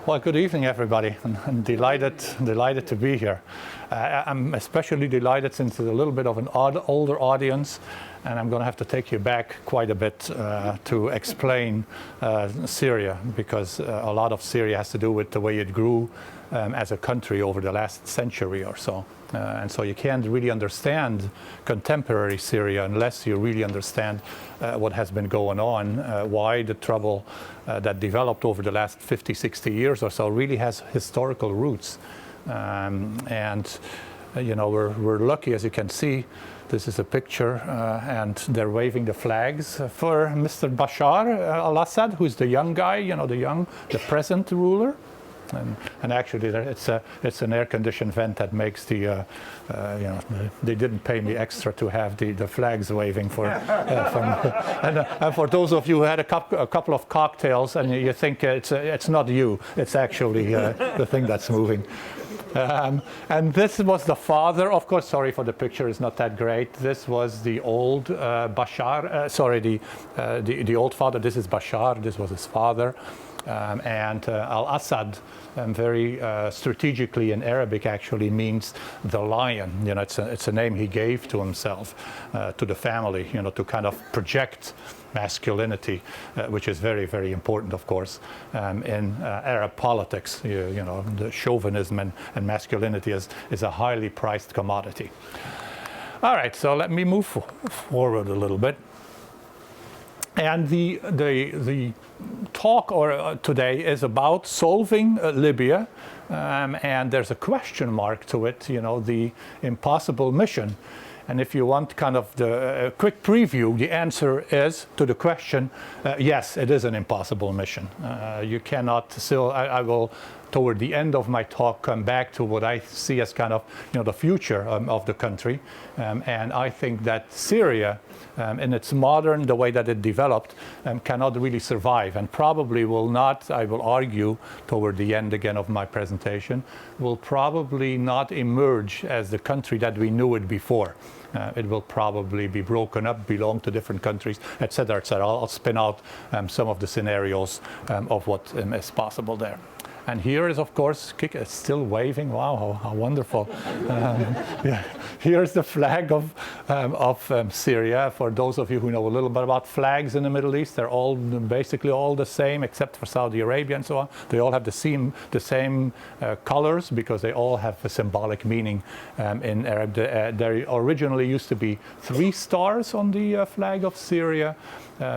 Well, good evening, everybody. I'm delighted to be here. I'm especially delighted since it's a little bit of an older audience, and I'm going to have to take you back quite a bit to explain Syria, because a lot of Syria has to do with the way it grew as a country over the last century or so. And so you can't really understand contemporary Syria unless you really understand what has been going on, why the trouble that developed over the last 50, 60 years or so really has historical roots. You know, we're lucky, as you can see. This is a picture, and they're waving the flags for Mr. Bashar al-Assad, who's the young guy, you know, the present ruler. And actually, it's an air-conditioned vent that makes the, you know, they didn't pay me extra to have the flags waving for. And for those of you who had a couple of cocktails and you think it's not you, it's actually the thing that's moving. And this was the father, of course. Sorry for the picture; it's not that great. This was the old Bashar. Sorry, the old father. This is Bashar. This was his father. And al-Assad, very strategically in Arabic, actually means the lion. You know, it's a name he gave to himself, to the family. You know, to kind of project masculinity, which is very, very important, of course, in Arab politics. You know, the chauvinism and masculinity is a highly priced commodity. All right, so let me move forward a little bit. And the talk today is about solving Libya, and there's a question mark to it, you know, the impossible mission. And if you want kind of the quick preview, the answer is to the question, yes, it is an impossible mission. You cannot still, I will, toward the end of my talk, come back to what I see as kind of, you know, the future of the country. And I think that Syria, in its modern, the way that it developed, cannot really survive, and probably will not, I will argue, toward the end again of my presentation, will probably not emerge as the country that we knew it before. It will probably be broken up, belong to different countries, etc., etc. I'll spin out some of the scenarios of what is possible there. And here is, of course, it's still waving. Wow, how wonderful! Yeah. Here's the flag of Syria. For those of you who know a little bit about flags in the Middle East, they're all basically all the same, except for Saudi Arabia and so on. They all have the same colors because they all have a symbolic meaning in Arab. There originally used to be 3 stars on the flag of Syria.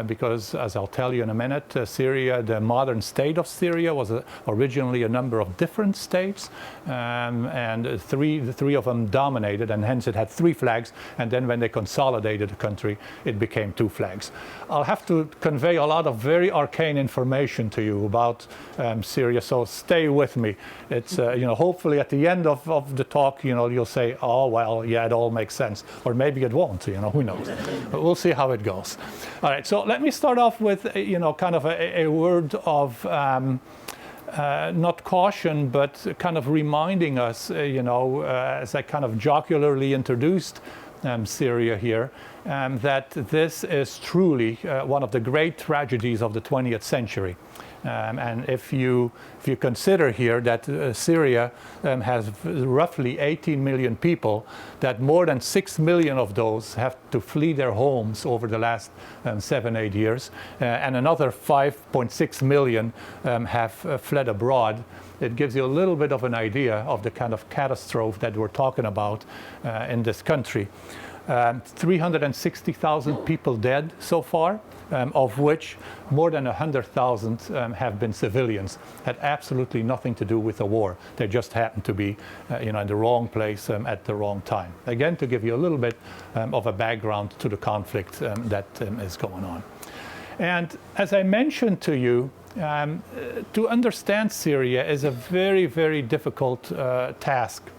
Because, as I'll tell you in a minute, Syria, the modern state of Syria, was originally a number of different states, and the three of them dominated, and hence it had 3 flags. And then when they consolidated the country, it became 2 flags. I'll have to convey a lot of very arcane information to you about Syria, so stay with me. It's you know, hopefully at the end of the talk, you know, you'll say, oh well, yeah, it all makes sense, or maybe it won't. You know, who knows? But we'll see how it goes. All right. So let me start off with, you know, kind of a word of not caution, but kind of reminding us, you know, as I kind of jocularly introduced Syria here, that this is truly one of the great tragedies of the 20th century. And if you consider here that Syria has roughly 18 million people, that more than 6 million of those have to flee their homes over the last 7-8 years, and another 5.6 million have fled abroad, it gives you a little bit of an idea of the kind of catastrophe that we're talking about in this country. 360,000 people dead so far, of which more than 100,000 have been civilians. Had absolutely nothing to do with the war. They just happened to be, you know, in the wrong place at the wrong time. Again, to give you a little bit of a background to the conflict that is going on. And as I mentioned to you, to understand Syria is a very, very difficult task.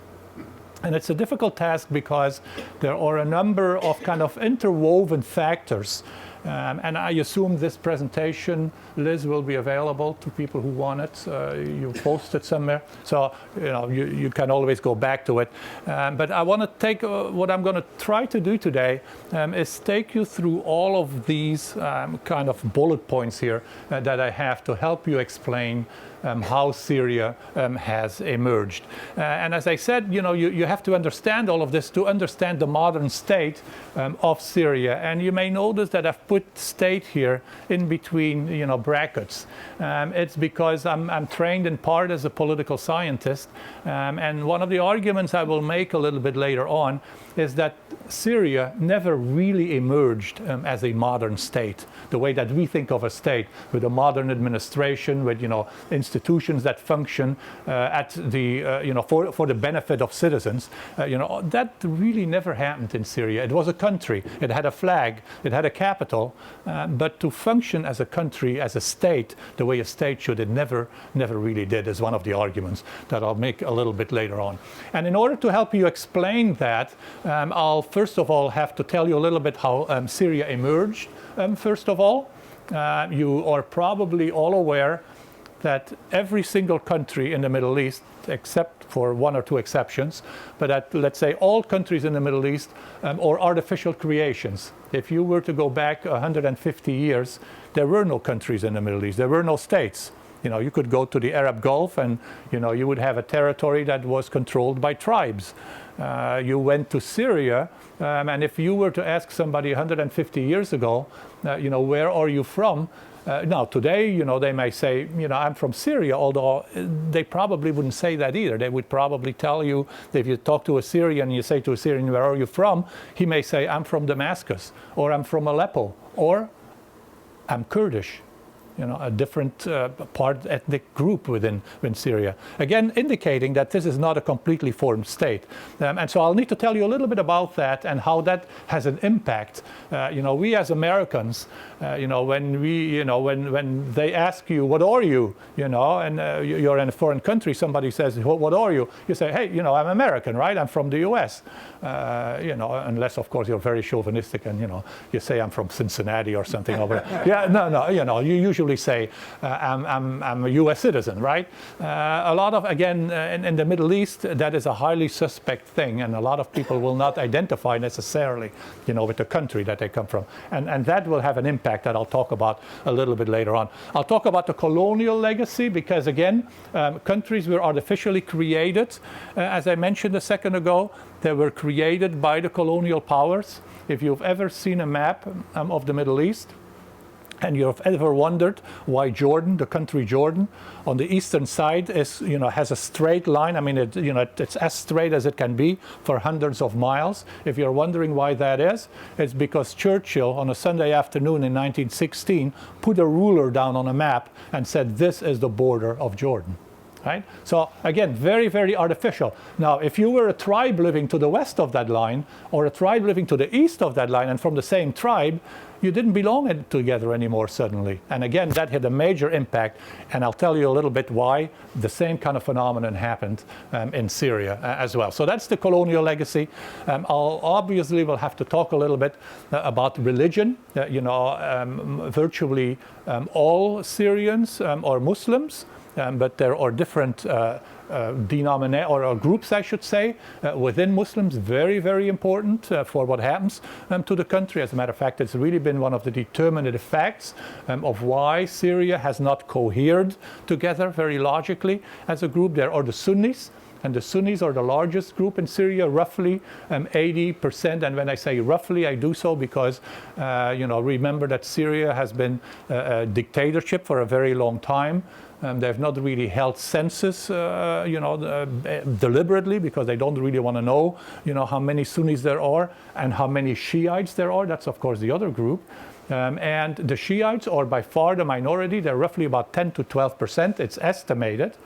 And it's a difficult task because there are a number of kind of interwoven factors. And I assume this presentation, Liz, will be available to people who want it. You post it somewhere. So, you know, you can always go back to it. But I want to take, what I'm going to try to do today is take you through all of these kind of bullet points here that I have to help you explain how Syria has emerged. And as I said, you have to understand all of this to understand the modern state of Syria. And you may notice that I've put state here in between, brackets. It's because I'm trained in part as a political scientist. And one of the arguments I will make a little bit later on is that Syria never really emerged as a modern state, the way that we think of a state, with a modern administration, with institutions that function at the for the benefit of citizens. That really never happened in Syria. It was a country. It had a flag. It had a capital. But to function as a country, as a state, the way a state should, it never really did. Is one of the arguments that I'll make a little bit later on. And in order to help you explain that, I'll first of all have to tell you a little bit how Syria emerged. First of all, you are probably all aware that every single country in the Middle East, except for one or two exceptions, but that, let's say, all countries in the Middle East are artificial creations. If you were to go back 150 years, there were no countries in the Middle East. There were no states. You could go to the Arab Gulf and, you would have a territory that was controlled by tribes. You went to Syria, and if you were to ask somebody 150 years ago, where are you from? Now, today, they may say, I'm from Syria, although they probably wouldn't say that either. They would probably tell you, if you talk to a Syrian, you say to a Syrian, where are you from? He may say, I'm from Damascus, or I'm from Aleppo, or I'm Kurdish. A different ethnic group within Syria. Again, indicating that this is not a completely formed state. And so I'll need to tell you a little bit about that and how that has an impact. We as Americans, when they ask you, what are you? And you're in a foreign country, somebody says, what are you? You say, hey, I'm American, right? I'm from the US. Unless, of course, you're very chauvinistic and, you say I'm from Cincinnati or something over there. Yeah, no, you usually say I'm a U.S. citizen, right? A lot of, again, in the Middle East, that is a highly suspect thing, and a lot of people will not identify necessarily, with the country that they come from. And that will have an impact that I'll talk about a little bit later on. I'll talk about the colonial legacy because, again, countries were artificially created. As I mentioned a second ago, they were created by the colonial powers. If you've ever seen a map of the Middle East, and you've ever wondered why Jordan, the country Jordan, on the eastern side is, has a straight line. I mean, it's as straight as it can be for hundreds of miles. If you're wondering why that is, it's because Churchill, on a Sunday afternoon in 1916, put a ruler down on a map and said, this is the border of Jordan. Right? So again, very, very artificial. Now, if you were a tribe living to the west of that line, or a tribe living to the east of that line, and from the same tribe, you didn't belong together anymore suddenly. And again, that had a major impact, and I'll tell you a little bit why the same kind of phenomenon happened in Syria as well. So that's the colonial legacy. Obviously, we'll have to talk a little bit about religion. Virtually all Syrians are Muslims. But there are different denominations or groups, I should say, within Muslims, very, very important for what happens to the country. As a matter of fact, it's really been one of the determinative facts of why Syria has not cohered together very logically as a group. There are the Sunnis. And the Sunnis are the largest group in Syria, roughly 80%. And when I say roughly, I do so because, remember that Syria has been a dictatorship for a very long time. They've not really held census, deliberately because they don't really want to know, how many Sunnis there are and how many Shiites there are. That's, of course, the other group. And the Shiites are by far the minority. They're roughly about 10 to 12%. It's estimated.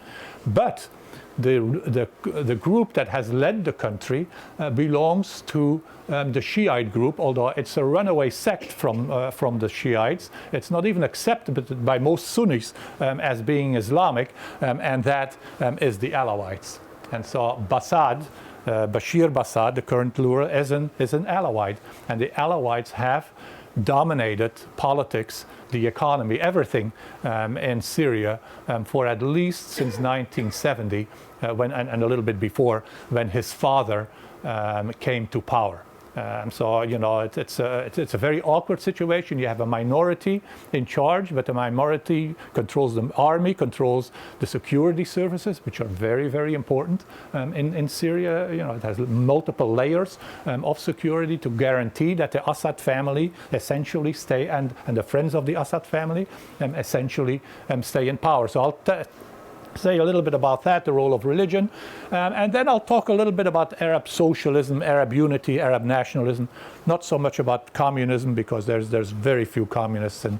But the group that has led the country belongs to the Shiite group, although it's a runaway sect from the Shiites. It's not even accepted by most Sunnis as being Islamic, and that is the Alawites. And so Bashar, the current ruler, is an Alawite, and the Alawites have dominated politics, the economy, everything in Syria for at least since 1970, and a little bit before, when his father came to power. So, you know, it's a very awkward situation. You have a minority in charge, but the minority controls the army, controls the security services, which are very, very important in Syria. You know, it has multiple layers of security to guarantee that the Assad family essentially stay, and the friends of the Assad family essentially stay in power. So I'll say a little bit about that, the role of religion, and then I'll talk a little bit about Arab socialism, Arab unity, Arab nationalism. Not so much about communism, because there's very few communists in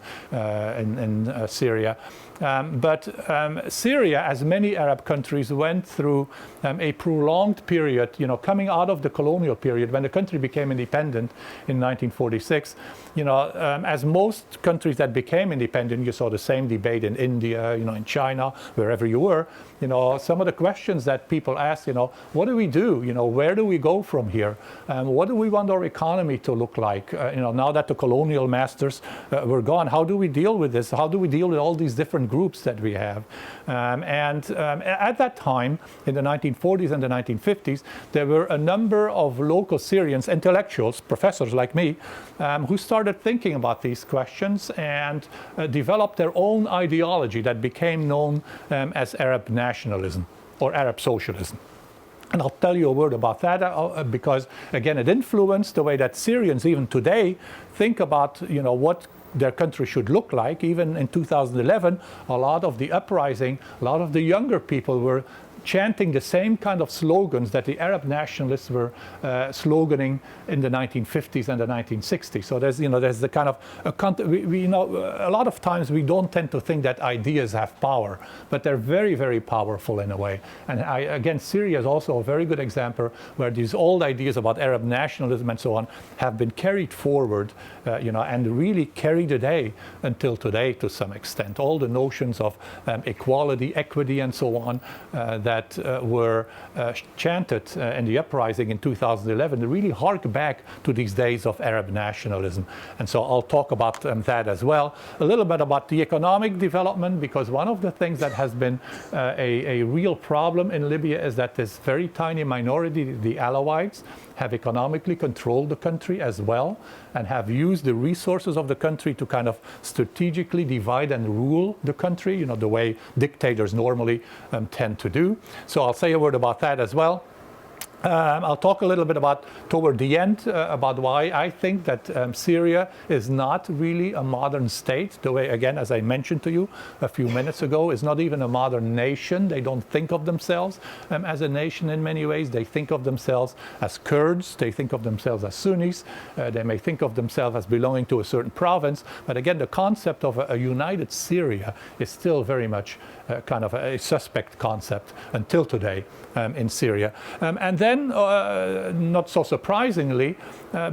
Syria. But Syria, as many Arab countries, went through a prolonged period, you know, coming out of the colonial period when the country became independent in 1946. You know, as most countries that became independent, you saw the same debate in India, you know, in China, wherever you were. You know, some of the questions that people ask, you know, what do we do? You know, where do we go from here? What do we want our economy to look like? You know, now that the colonial masters were gone, how do we deal with this? How do we deal with all these different groups that we have? At that time, in the 1940s and the 1950s, there were a number of local Syrians, intellectuals, professors like me, who started thinking about these questions and developed their own ideology that became known as Arab nationalism or Arab socialism. And I'll tell you a word about that because, again, it influenced the way that Syrians even today think about, you know, what their country should look like. Even in 2011, a lot of the uprising, a lot of the younger people were chanting the same kind of slogans that the Arab nationalists were sloganing in the 1950s and the 1960s. So there's, you know, there's the kind of we know a lot of times we don't tend to think that ideas have power, but they're very, very powerful in a way. And again, Syria is also a very good example where these old ideas about Arab nationalism and so on have been carried forward, you know, and really carry the day until today to some extent. All the notions of equality, equity, and so on that were chanted in the uprising in 2011 really hark back to these days of Arab nationalism. And so I'll talk about that as well. A little bit about the economic development, because one of the things that has been a real problem in Libya is that this very tiny minority, the Alawites, have economically controlled the country as well and have used the resources of the country to kind of strategically divide and rule the country, you know, the way dictators normally tend to do. So I'll say a word about that as well. I'll talk a little bit about, toward the end, about why I think that Syria is not really a modern state. The way, again, as I mentioned to you a few minutes ago, is not even a modern nation. They don't think of themselves as a nation in many ways. They think of themselves as Kurds. They think of themselves as Sunnis. They may think of themselves as belonging to a certain province. But again, the concept of a united Syria is still very much kind of a suspect concept until today in Syria. And then, not so surprisingly,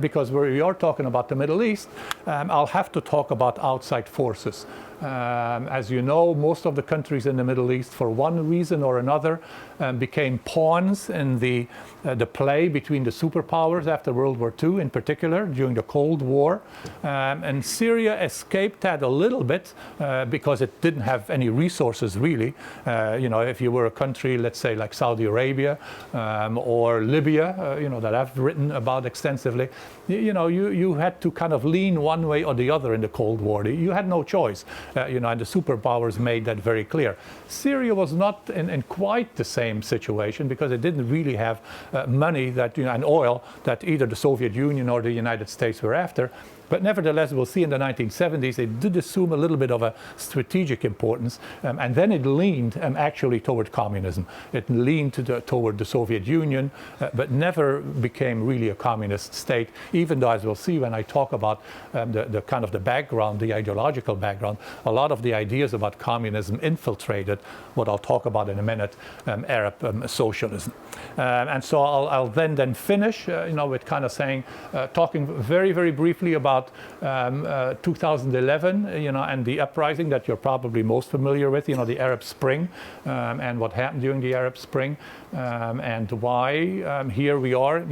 because we are talking about the Middle East, I'll have to talk about outside forces. As you know, most of the countries in the Middle East, for one reason or another, became pawns in the play between the superpowers after World War II, in particular, during the Cold War. And Syria escaped that a little bit because it didn't have any resources, really. You know, if you were a country, let's say, like Saudi Arabia or Libya, you know, that I've written about extensively, you know, you had to kind of lean one way or the other in the Cold War. You had no choice. You know, and the superpowers made that very clear. Syria was not in quite the same situation because it didn't really have money that, you know, and oil that either the Soviet Union or the United States were after. But nevertheless, we'll see in the 1970s, it did assume a little bit of a strategic importance, and then it leaned actually toward communism. It leaned toward the Soviet Union, but never became really a communist state, even though, as we'll see when I talk about the kind of the background, the ideological background, a lot of the ideas about communism infiltrated what I'll talk about in a minute, Arab socialism. And so I'll then finish, you know, with kind of saying, talking very, very briefly about 2011, you know, and the uprising that you're probably most familiar with, you know, the Arab Spring, and what happened during the Arab Spring. And why. Here we are,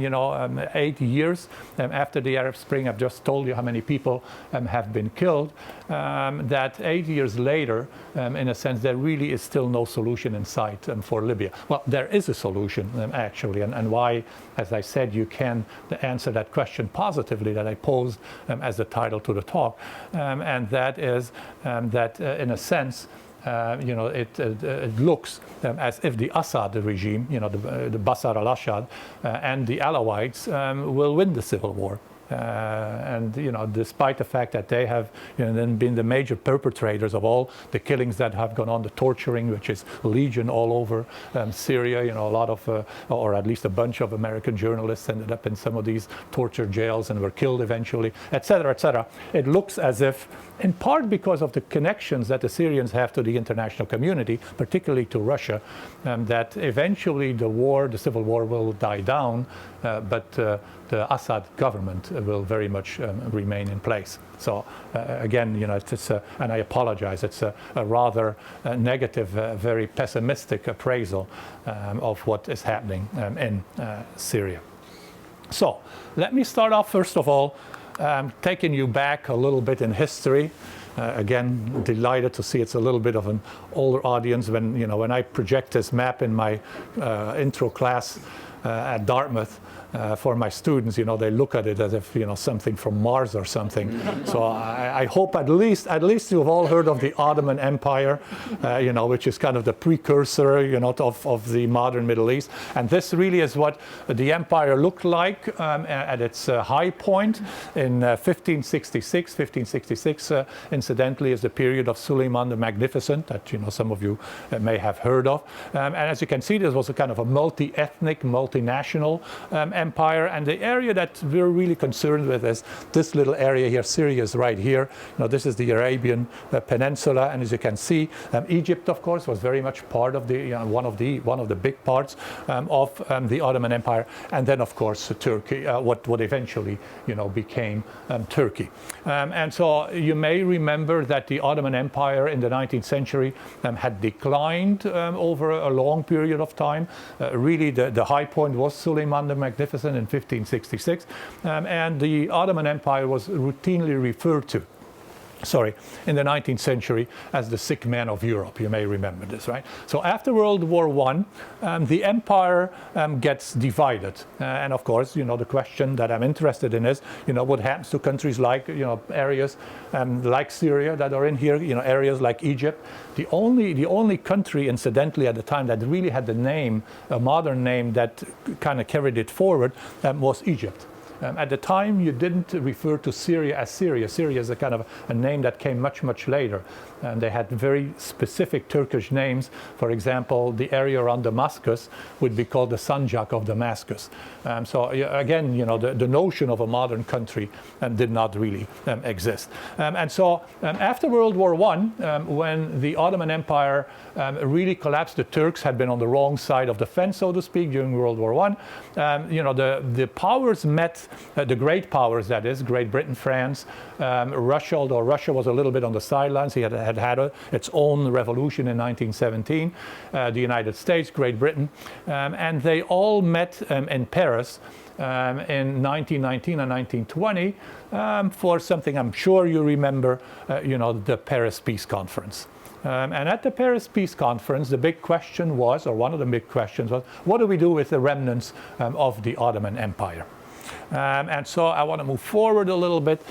8 years after the Arab Spring. I've just told you how many people have been killed. That 8 years later, in a sense, there really is still no solution in sight for Libya. Well, there is a solution, actually, and why, as I said, you can answer that question positively that I posed as the title to the talk, and that is that, in a sense, it looks as if the Assad regime, the Bashar al-Assad and the Alawites will win the civil war. And despite the fact that they have then been the major perpetrators of all the killings that have gone on, the torturing, which is legion all over Syria, a lot of, or at least a bunch of American journalists ended up in some of these torture jails and were killed eventually, etc., etc. It looks as if, in part because of the connections that the Syrians have to the international community, particularly to Russia, that eventually the civil war will die down, but the Assad government will very much remain in place. So again, it's and I apologize, it's a rather negative, very pessimistic appraisal of what is happening in Syria. So let me start off, first of all, taking you back a little bit in history. Again, delighted to see it's a little bit of an older audience. When I project this map in my intro class at Dartmouth, for my students, they look at it as if, something from Mars or something. So I hope at least you've all heard of the Ottoman Empire, which is kind of the precursor, of the modern Middle East. And this really is what the empire looked like at its high point in 1566. 1566, incidentally, is the period of Suleiman the Magnificent that, some of you may have heard of. And as you can see, this was a kind of a multi-ethnic, multinational empire, and the area that we're really concerned with is this little area here. Syria is right here. This is the Arabian Peninsula, and as you can see, Egypt, of course, was very much part of the one of the big parts of the Ottoman Empire, and then, of course, Turkey, what eventually became Turkey. And so you may remember that the Ottoman Empire in the 19th century had declined over a long period of time. Really, the high point was Suleiman the Magnificent in 1566, and the Ottoman Empire was routinely referred to in the 19th century as the sick man of Europe. You may remember this, right? So after World War I, the empire gets divided. And of course, the question that I'm interested in is, what happens to countries like, areas like Syria that are in here, areas like Egypt. The only country, incidentally, at the time that really had the name, a modern name that kind of carried it forward, was Egypt. At the time, you didn't refer to Syria as Syria. Syria is a kind of a name that came much, much later. And they had very specific Turkish names. For example, the area around Damascus would be called the Sanjak of Damascus. So again, the notion of a modern country did not really exist. And so after World War I, when the Ottoman Empire really collapsed, the Turks had been on the wrong side of the fence, so to speak, during World War I. The powers met, the great powers, that is, Great Britain, France, Russia, although Russia was a little bit on the sidelines. He had its own revolution in 1917, the United States, Great Britain, and they all met in Paris in 1919 and 1920 for something I'm sure you remember, the Paris Peace Conference. And at the Paris Peace Conference, the big question was, or one of the big questions was, what do we do with the remnants of the Ottoman Empire? And so I want to move forward a little bit.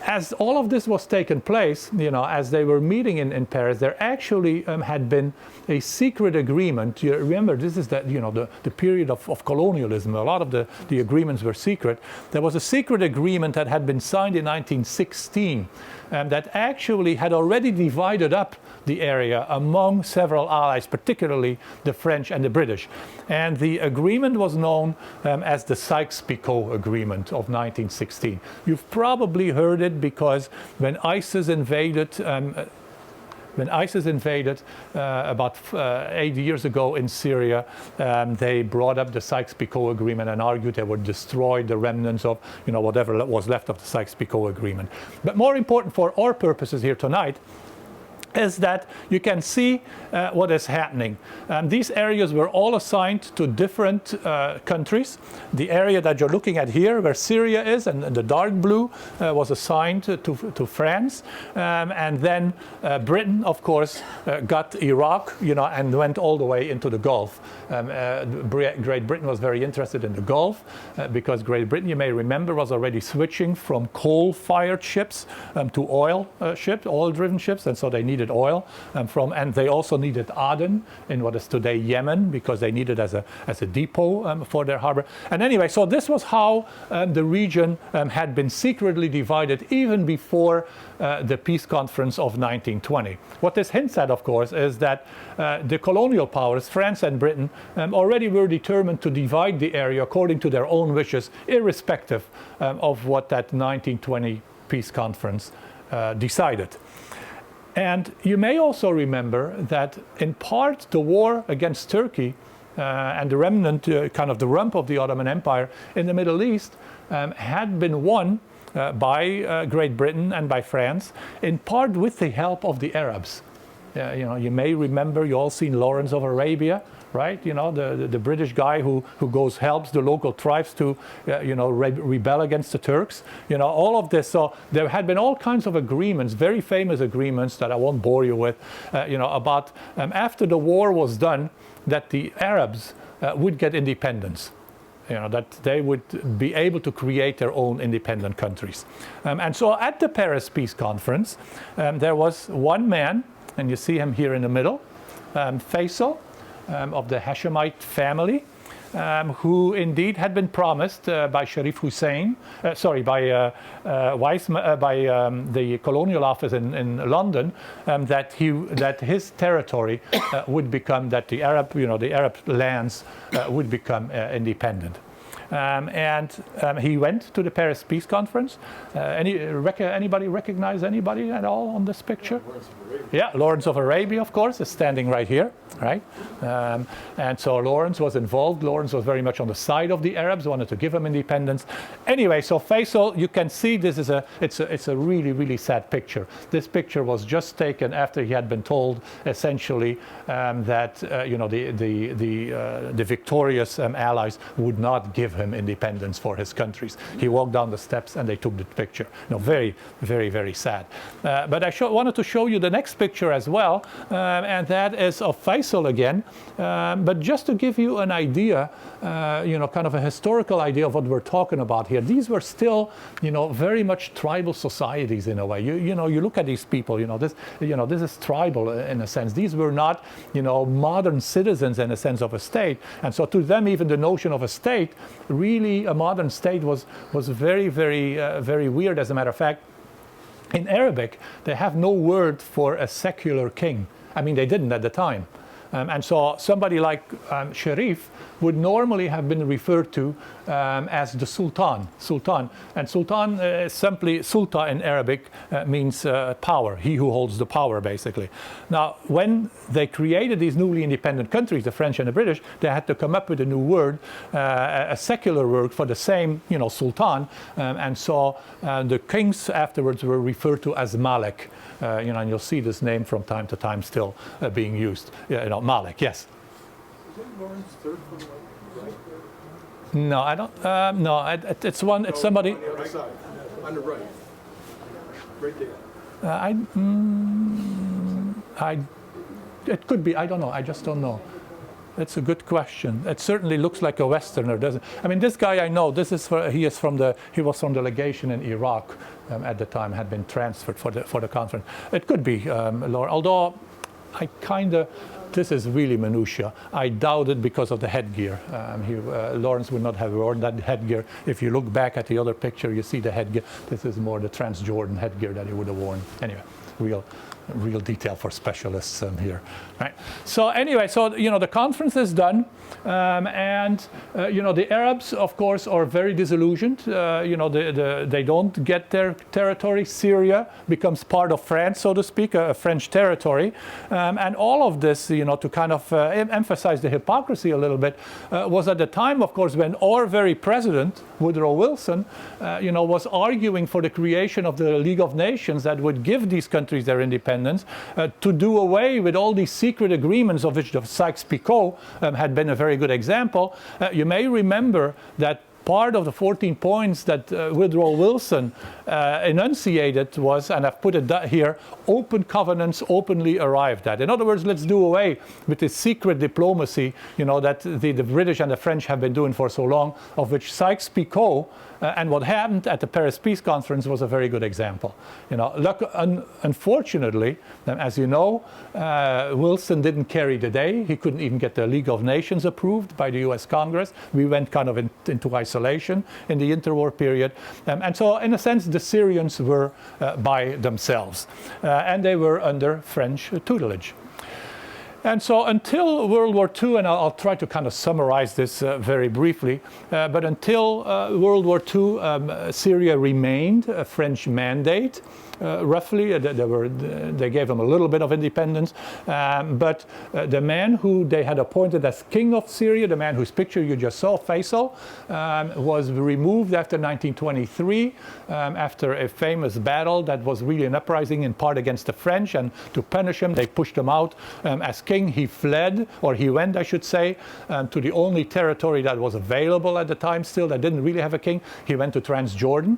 As all of this was taking place, as they were meeting in Paris, there actually had been a secret agreement. You remember, this is the period of colonialism. A lot of the agreements were secret. There was a secret agreement that had been signed in 1916 that actually had already divided up the area among several allies, particularly the French and the British. And the agreement was known as the Sykes-Picot Agreement of 1916. You've probably heard it because when ISIS invaded about 8 years ago in Syria, they brought up the Sykes-Picot Agreement and argued they would destroy the remnants of whatever was left of the Sykes-Picot Agreement. But more important for our purposes here tonight is that you can see what is happening. These areas were all assigned to different countries. The area that you're looking at here, where Syria is, and the dark blue, was assigned to France. And then Britain, of course, got Iraq, and went all the way into the Gulf. Great Britain was very interested in the Gulf because Great Britain, you may remember, was already switching from coal-fired ships to oil ships, oil-driven ships, and so they needed oil and they also needed Aden in what is today Yemen, because they needed as a depot for their harbor. And anyway, so this was how the region had been secretly divided even before the peace conference of 1920. What this hints at, of course, is that the colonial powers, France and Britain, already were determined to divide the area according to their own wishes, irrespective of what that 1920 peace conference decided. And you may also remember that in part the war against Turkey and the remnant, kind of the rump of the Ottoman Empire in the Middle East had been won by Great Britain and by France, in part with the help of the Arabs. You may remember, you all seen Lawrence of Arabia, right? The British guy who helps the local tribes to, rebel against the Turks. All of this. So there had been all kinds of agreements, very famous agreements that I won't bore you with, about after the war was done, that the Arabs would get independence. That they would be able to create their own independent countries. And so at the Paris Peace Conference, there was one man, and you see him here in the middle, Faisal, of the Hashemite family, who indeed had been promised by Sharif Hussein, by the colonial office in London, that his territory would become, that the Arab lands would become independent. He went to the Paris Peace Conference. Anybody recognize anybody at all on this picture? Yeah, Lawrence of Arabia, of course, is standing right here, right? And so Lawrence was involved. Lawrence was very much on the side of the Arabs, wanted to give them independence. Anyway, so Faisal, you can see this is it's a really, really sad picture. This picture was just taken after he had been told, essentially, that the victorious Allies would not give him independence for his countries. He walked down the steps and they took the picture. Very, very, very sad. But I wanted to show you the next picture as well, and that is of Faisal again. But just to give you an idea, kind of a historical idea of what we're talking about here. These were still, very much tribal societies in a way. You look at these people. This is tribal in a sense. These were not, modern citizens in a sense of a state. And so to them, even the notion of a state, really a modern state was very, very, very weird. As a matter of fact, in Arabic, they have no word for a secular king. I mean, they didn't at the time. And so somebody like Sharif would normally have been referred to as the Sultan. And Sultan, simply Sultan in Arabic means power, he who holds the power, basically. Now, when they created these newly independent countries, the French and the British, they had to come up with a new word, a secular word for the same, Sultan. And so the kings afterwards were referred to as Malik. And you'll see this name from time to time still being used. Malik, yes. Is that Lawrence third from the right there? No, I don't. No, it's one. It's somebody. On the other side, on the right, right there. It could be. I don't know. I just don't know. It's a good question. It certainly looks like a Westerner, doesn't it? I mean, this guy I know. He was from the legation in Iraq at the time. Had been transferred for the conference. It could be Lawrence. Although this is really minutiae. I doubt it because of the headgear. Lawrence would not have worn that headgear. If you look back at the other picture, you see the headgear. This is more the Transjordan headgear that he would have worn. Anyway, real detail for specialists here, right? So anyway, the conference is done, and the Arabs, of course, are very disillusioned. They don't get their territory. Syria becomes part of France, so to speak, a French territory, and all of this, to kind of emphasize the hypocrisy a little bit, was at the time, of course, when our very president, Woodrow Wilson, was arguing for the creation of the League of Nations that would give these countries their independence, to do away with all these secret agreements, of which the Sykes-Picot had been a very good example. You may remember that part of the 14 points that Woodrow Wilson enunciated was, and I've put it here, open covenants openly arrived at. In other words, let's do away with this secret diplomacy, that the British and the French have been doing for so long, of which Sykes-Picot and what happened at the Paris Peace Conference was a very good example. Unfortunately, as you know, Wilson didn't carry the day. He couldn't even get the League of Nations approved by the US Congress. We went kind of into isolation in the interwar period. And so, in a sense, the Syrians were by themselves. And they were under French tutelage. And so until World War II, and I'll try to kind of summarize this very briefly, but until World War II, Syria remained a French mandate. Roughly, they gave them a little bit of independence, but the man who they had appointed as king of Syria, the man whose picture you just saw, Faisal, was removed after 1923, after a famous battle that was really an uprising in part against the French, and to punish him, they pushed him out as king. He fled, or he went, I should say, to the only territory that was available at the time still, that didn't really have a king. He went to Transjordan,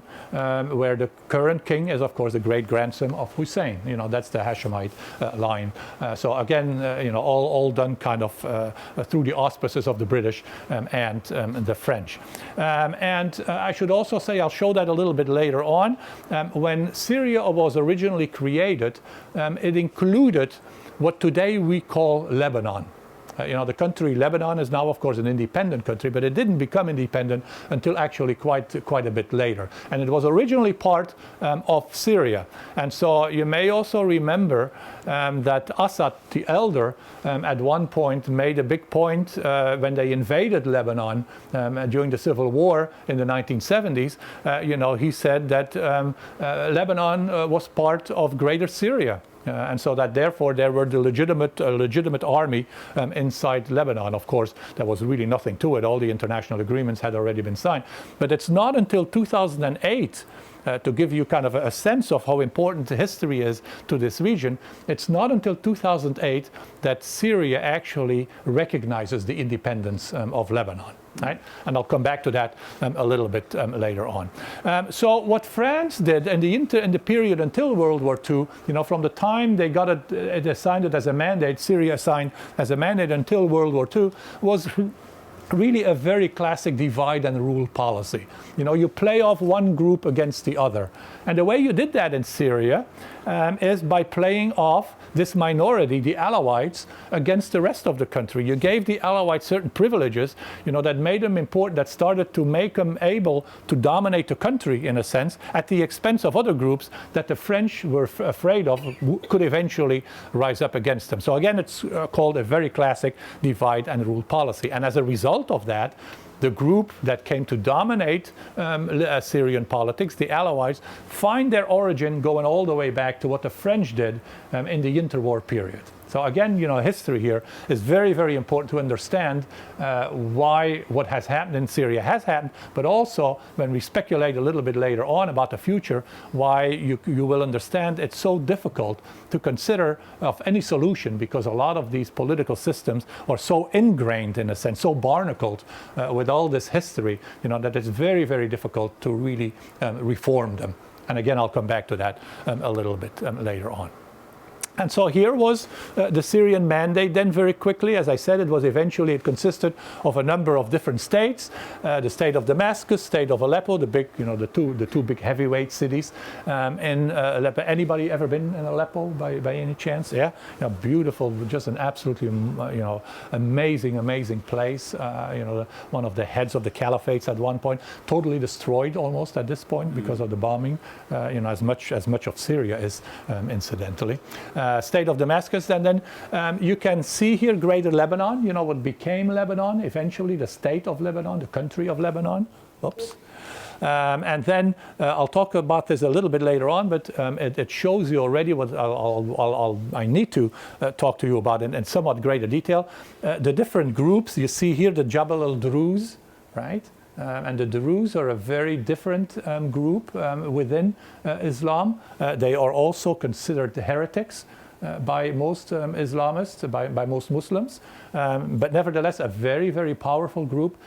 where the current king is, of course, the great-grandson of Hussein. That's the Hashemite line. So again, all done kind of through the auspices of the British and the French. And I should also say, I'll show that a little bit later on, when Syria was originally created, it included what today we call Lebanon. The country Lebanon is now, of course, an independent country, but it didn't become independent until actually quite a bit later. And it was originally part of Syria. And so you may also remember that Assad the elder at one point made a big point when they invaded Lebanon during the Civil War in the 1970s. He said that Lebanon was part of Greater Syria. And so that therefore there were the legitimate army inside Lebanon. Of course, there was really nothing to it. All the international agreements had already been signed. But it's not until 2008, to give you kind of a sense of how important the history is to this region, it's not until 2008 that Syria actually recognizes the independence of Lebanon. Right? And I'll come back to that a little bit later on. So what France did in the period until World War II, from the time they got it assigned it as a mandate, Syria assigned as a mandate until World War II, was really a very classic divide and rule policy. You play off one group against the other. And the way you did that in Syria is by playing off this minority, the Alawites, against the rest of the country. You gave the Alawites certain privileges, that made them important, that started to make them able to dominate the country, in a sense, at the expense of other groups that the French were afraid of could eventually rise up against them. So again, it's called a very classic divide and rule policy. And as a result of that, the group that came to dominate Syrian politics, the Alawites, find their origin going all the way back to what the French did in the interwar period. So again, history here is very, very important to understand why what has happened in Syria has happened, but also when we speculate a little bit later on about the future, why you will understand it's so difficult to consider of any solution, because a lot of these political systems are so ingrained, in a sense, so barnacled with all this history, that it's very, very difficult to really reform them. And again, I'll come back to that a little bit later on. And so here was the Syrian Mandate. Then very quickly, as I said, it consisted of a number of different states. The state of Damascus, state of Aleppo, the big, the two big heavyweight cities in Aleppo. Anybody ever been in Aleppo by any chance? Yeah, beautiful, just an absolutely, amazing place. One of the heads of the caliphates at one point, totally destroyed almost at this point because of the bombing. As much of Syria is, incidentally. State of Damascus, and then you can see here Greater Lebanon, what became Lebanon, eventually the state of Lebanon, the country of Lebanon. Oops. And then I'll talk about this a little bit later on, but it shows you already what I need to talk to you about in somewhat greater detail. The different groups, you see here the Jabal al-Druze, right? And the Druze are a very different group within Islam. They are also considered heretics by most Islamists, by most Muslims, but nevertheless a very, very powerful group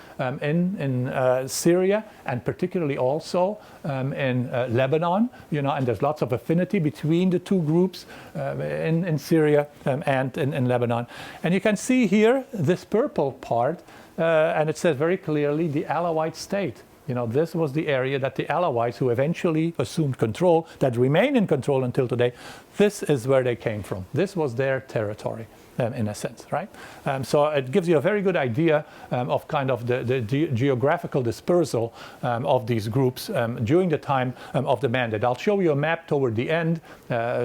in Syria, and particularly also in Lebanon, and there's lots of affinity between the two groups in Syria and in Lebanon. And you can see here this purple part, and it says very clearly the Alawite state. This was the area that the Alawites, who eventually assumed control, that remain in control until today, this is where they came from. This was their territory, in a sense, right? So it gives you a very good idea of kind of the geographical dispersal of these groups during the time of the Mandate. I'll show you a map toward the end.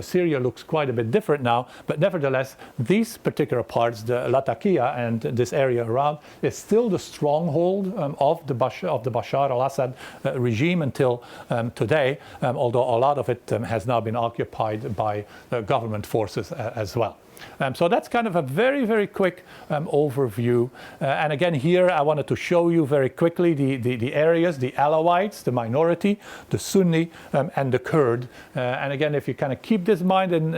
Syria looks quite a bit different now, but nevertheless, these particular parts, the Latakia and this area around, is still the stronghold of the Bashar al-Assad regime until today, although a lot of it has now been occupied by government forces as well. So that's kind of a very, very quick overview. And again, here I wanted to show you very quickly the areas, the Alawites, the minority, the Sunni, and the Kurd. And again, if you kind of keep this mind in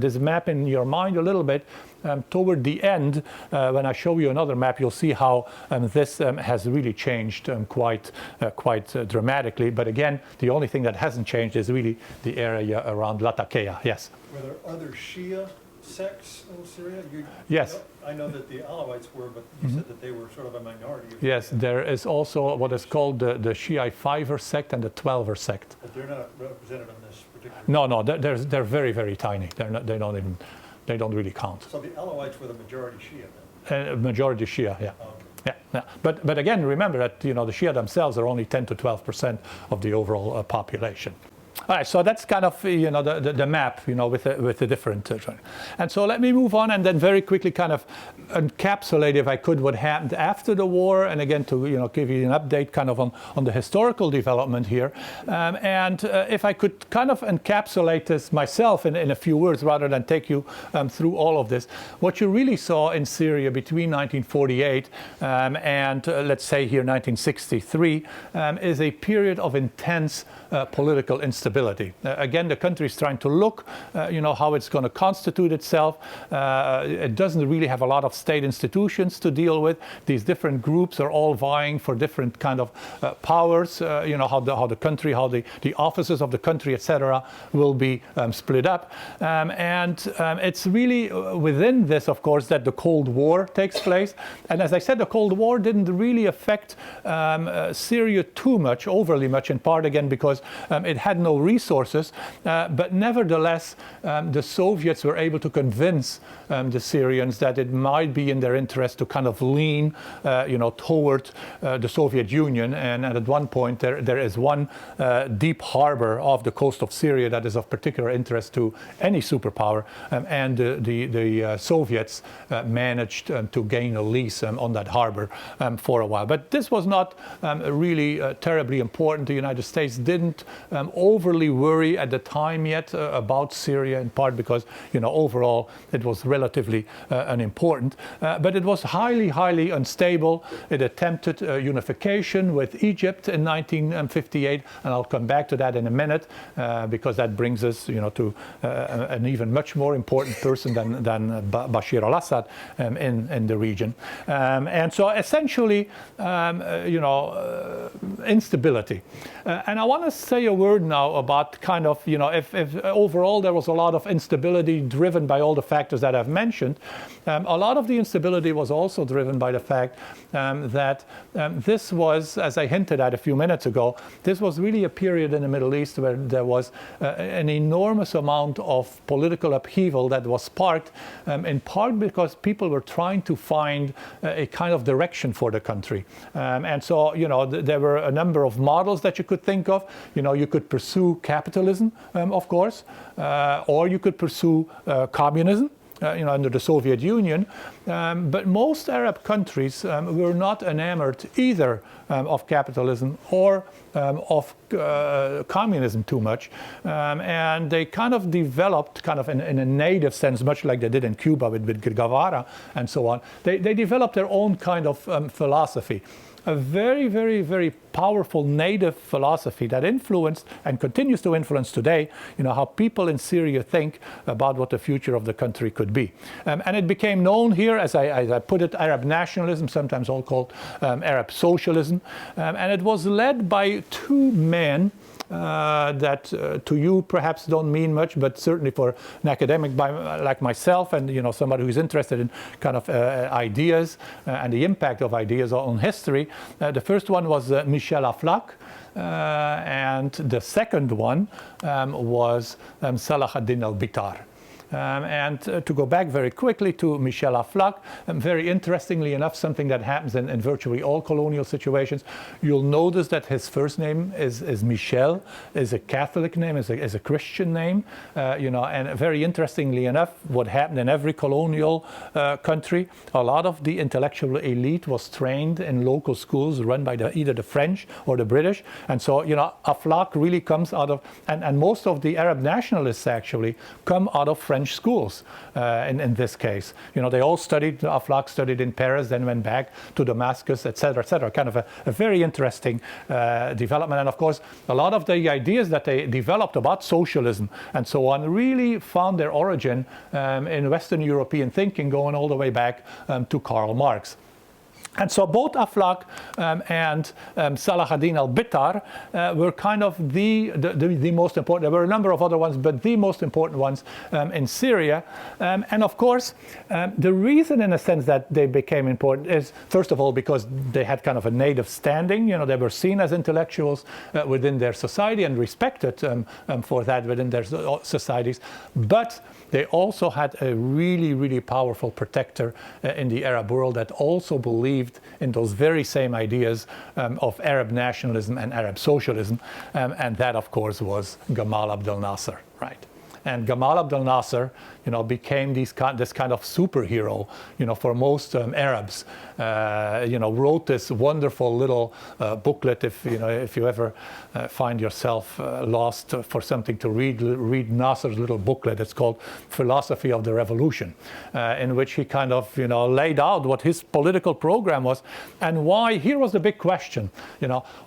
this map in your mind a little bit, toward the end, when I show you another map, you'll see how this has really changed quite dramatically. But again, the only thing that hasn't changed is really the area around Latakia. Yes? Were there other Shia sects in Syria? Yes. I know that the Alawites were, but you said that they were sort of a minority. Yes, there is also what is called the Shiite Fiver sect and the 12er sect. But they're not represented on this particular. No, they're very, very tiny. They don't really count. So the Alawites were the majority Shia then? Majority Shia, yeah. Oh, okay. Yeah. But again, remember that the Shia themselves are only 10 to 12% of the overall population. All right, so that's kind of the map, with the different. And so let me move on and then very quickly kind of encapsulate, if I could, what happened after the war, and again to give you an update kind of on the historical development here. And if I could kind of encapsulate this myself in a few words rather than take you through all of this, what you really saw in Syria between 1948 and let's say here 1963 is a period of intense political instability. Again, the country is trying to look, how it's going to constitute itself. It doesn't really have a lot of state institutions to deal with. These different groups are all vying for different kind of powers. How the country, how the offices of the country, etc., will be split up. And it's really within this, of course, that the Cold War takes place. And as I said, the Cold War didn't really affect Syria too much, overly much, in part again because it had no resources, but nevertheless, the Soviets were able to convince the Syrians that it might be in their interest to kind of lean, toward the Soviet Union. And at one point, there is one deep harbor off the coast of Syria that is of particular interest to any superpower, and the Soviets managed to gain a lease on that harbor for a while. But this was not really terribly important. The United States didn't overly worry at the time yet about Syria, in part because overall it was relatively unimportant, but it was highly, highly unstable. It attempted unification with Egypt in 1958, and I'll come back to that in a minute because that brings us to an even much more important person than Bashar al-Assad in the region. And so essentially instability. And I want to say a word now about kind of, if overall there was a lot of instability driven by all the factors that I've mentioned, a lot of the instability was also driven by the fact that this was, as I hinted at a few minutes ago, this was really a period in the Middle East where there was an enormous amount of political upheaval that was sparked in part because people were trying to find a kind of direction for the country. And so, there were a number of models that you could think of. You could pursue capitalism, of course, or you could pursue communism. under the Soviet Union. But most Arab countries were not enamored either of capitalism or of communism too much. And they kind of developed in a native sense, much like they did in Cuba with Guevara and so on. They developed their own kind of philosophy. A very, very, very powerful native philosophy that influenced and continues to influence today, how people in Syria think about what the future of the country could be. And it became known here, as I put it, Arab nationalism, sometimes all called Arab socialism. And it was led by two men that to you perhaps don't mean much, but certainly for an academic like myself and somebody who's interested in kind of ideas and the impact of ideas on history. The first one was Michel Aflaq, and the second one was Salah ad-Din al-Bitar. And to go back very quickly to Michel Aflaq, very interestingly enough, something that happens in virtually all colonial situations, you'll notice that his first name is Michel, is a Catholic name, is a Christian name, and very interestingly enough, what happened in every colonial country, a lot of the intellectual elite was trained in local schools run by either the French or the British, and so, Aflaq really comes out of, and most of the Arab nationalists actually come out of French schools in this case. They all studied, Aflaq studied in Paris, then went back to Damascus, etc., etc. Kind of a very interesting development. And of course, a lot of the ideas that they developed about socialism and so on really found their origin in Western European thinking, going all the way back to Karl Marx. And so both Aflaq and Salah ad-Din al-Bitar were kind of the most important. There were a number of other ones, but the most important ones in Syria. And of course, the reason in a sense that they became important is, first of all, because they had kind of a native standing. They were seen as intellectuals within their society and respected for that within their societies. But they also had a really, really powerful protector in the Arab world that also believed in those very same ideas of Arab nationalism and Arab socialism. And that, of course, was Gamal Abdel Nasser, right? And Gamal Abdel Nasser, became this kind of superhero, for most Arabs. Wrote this wonderful little booklet. If you ever find yourself lost for something to read Nasser's little booklet. It's called Philosophy of the Revolution, in which he kind of, laid out what his political program was and why. Here was the big question,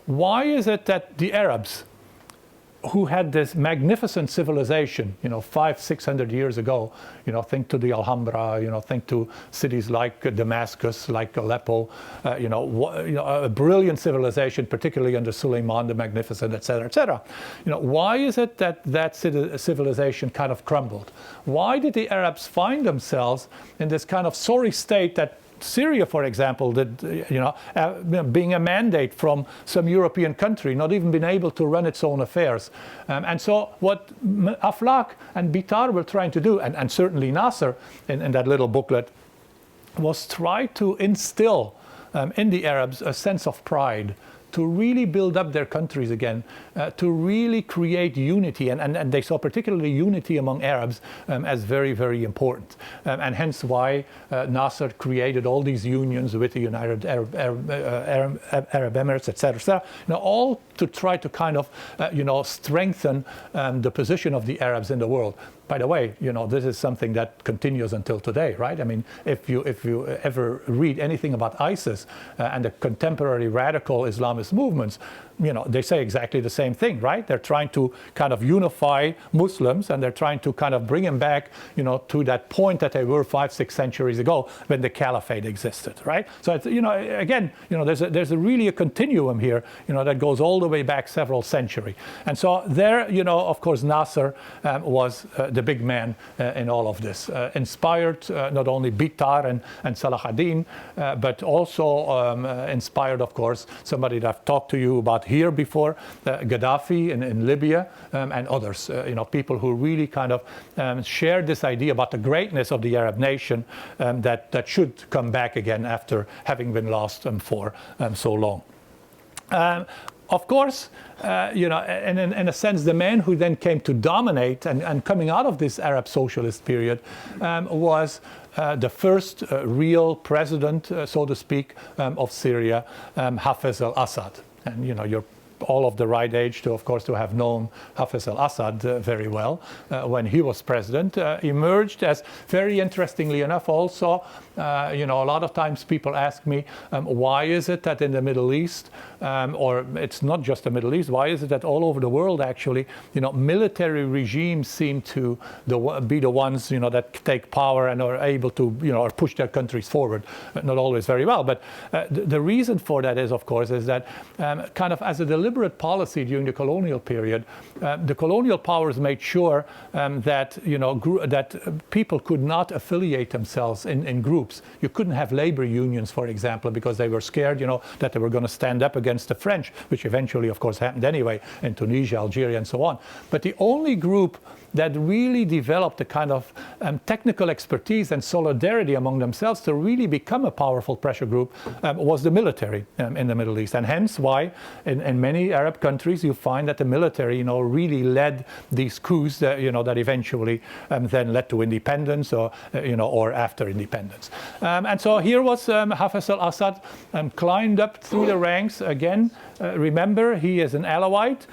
why is it that the Arabs, who had this magnificent civilization, 500-600 years ago, think to the Alhambra, think to cities like Damascus, like Aleppo, a brilliant civilization, particularly under Suleiman the Magnificent, etc., etc. Why is it that civilization kind of crumbled? Why did the Arabs find themselves in this kind of sorry state that Syria, for example, being a mandate from some European country, not even being able to run its own affairs. And so what Aflaq and Bitar were trying to do, and certainly Nasser in that little booklet, was try to instill in the Arabs a sense of pride, to really build up their countries again, to really create unity. And they saw particularly unity among Arabs as very, very important. And hence why Nasser created all these unions with the United Arab Emirates, etc., all to try to kind of, strengthen the position of the Arabs in the world. By the way, this is something that continues until today, right? I mean, if you ever read anything about ISIS and the contemporary radical Islamist movements, they say exactly the same thing, right? They're trying to kind of unify Muslims, and they're trying to kind of bring them back, to that point that they were 5-6 centuries ago when the caliphate existed, right? So it's, again, there's really a continuum here, that goes all the way back several centuries. And so there, of course, Nasser was the big man in all of this, inspired not only Bitar and Salah ad-Din, but also inspired, of course, somebody that I've talked to you about here before, Gaddafi in Libya, and others, people who really kind of shared this idea about the greatness of the Arab nation that should come back again after having been lost for so long. of course, you know, in a sense, the man who then came to dominate and coming out of this Arab socialist period was the first real president, so to speak, of Syria, Hafez al-Assad. And, you know, you're all of the right age to, of course, to have known Hafez al-Assad very well when he was president. Emerged as, very interestingly enough, also, you know, a lot of times people ask me, why is it that in the Middle East, or it's not just the Middle East, why is it that all over the world, actually, you know, military regimes seem to be the ones, you know, that take power and are able to, you know, or push their countries forward? Not always very well, but the reason for that is, of course, is that kind of as a deliberate policy during the colonial period, the colonial powers made sure that, you know, that people could not affiliate themselves in groups. You couldn't have labor unions, for example, because they were scared, you know, that they were going to stand up against the French, which eventually, of course, happened anyway in Tunisia, Algeria, and so on. But the only group that really developed a kind of technical expertise and solidarity among themselves to really become a powerful pressure group was the military in the Middle East. And hence why in many Arab countries you find that the military, you know, really led these coups that, you know, that eventually then led to independence, or, you know, or after independence. And so here was Hafez al-Assad climbed up through the ranks again. Remember, he is an Alawite,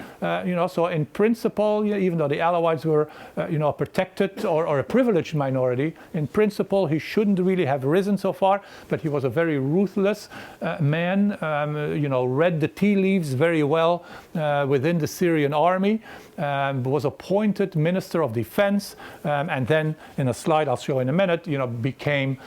you know, so in principle, even though the Alawites were, you know, protected or a privileged minority, in principle, he shouldn't really have risen so far, but he was a very ruthless man, you know, read the tea leaves very well within the Syrian army, was appointed Minister of Defense, and then in a slide I'll show in a minute, you know, became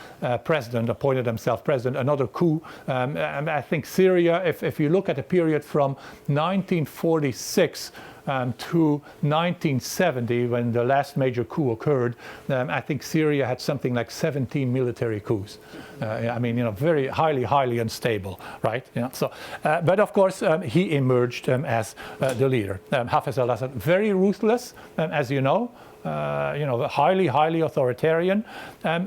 president, appointed himself president, another coup. I think Syria, if you look at the period from 1946 to 1970, when the last major coup occurred, I think Syria had something like 17 military coups. I mean, you know, very highly unstable, right? You know, so, but of course, he emerged as the leader. Hafez al-Assad, very ruthless, as you know, highly authoritarian,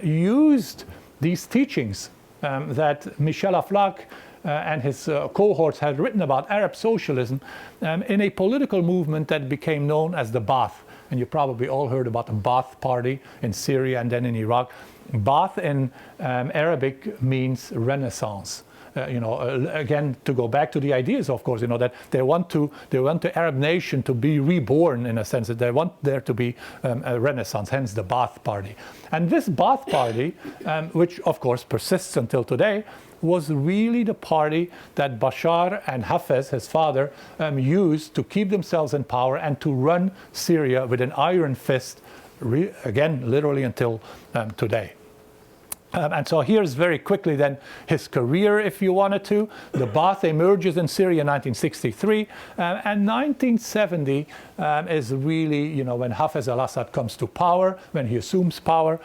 used these teachings that Michel Aflaq and his cohorts had written about Arab socialism in a political movement that became known as the Ba'ath. And you probably all heard about the Ba'ath party in Syria and then in Iraq. Ba'ath in Arabic means Renaissance. You know, again, to go back to the ideas, of course, you know, that they want the Arab nation to be reborn, in a sense, that they want there to be a renaissance, hence the Ba'ath party. And this Ba'ath party, which of course persists until today, was really the party that Bashar and Hafez, his father, used to keep themselves in power and to run Syria with an iron fist, again, literally until today. And so here's very quickly then his career, if you wanted to. The Ba'ath emerges in Syria in 1963, and 1970 is really, you know, when Hafez al-Assad comes to power, when he assumes power,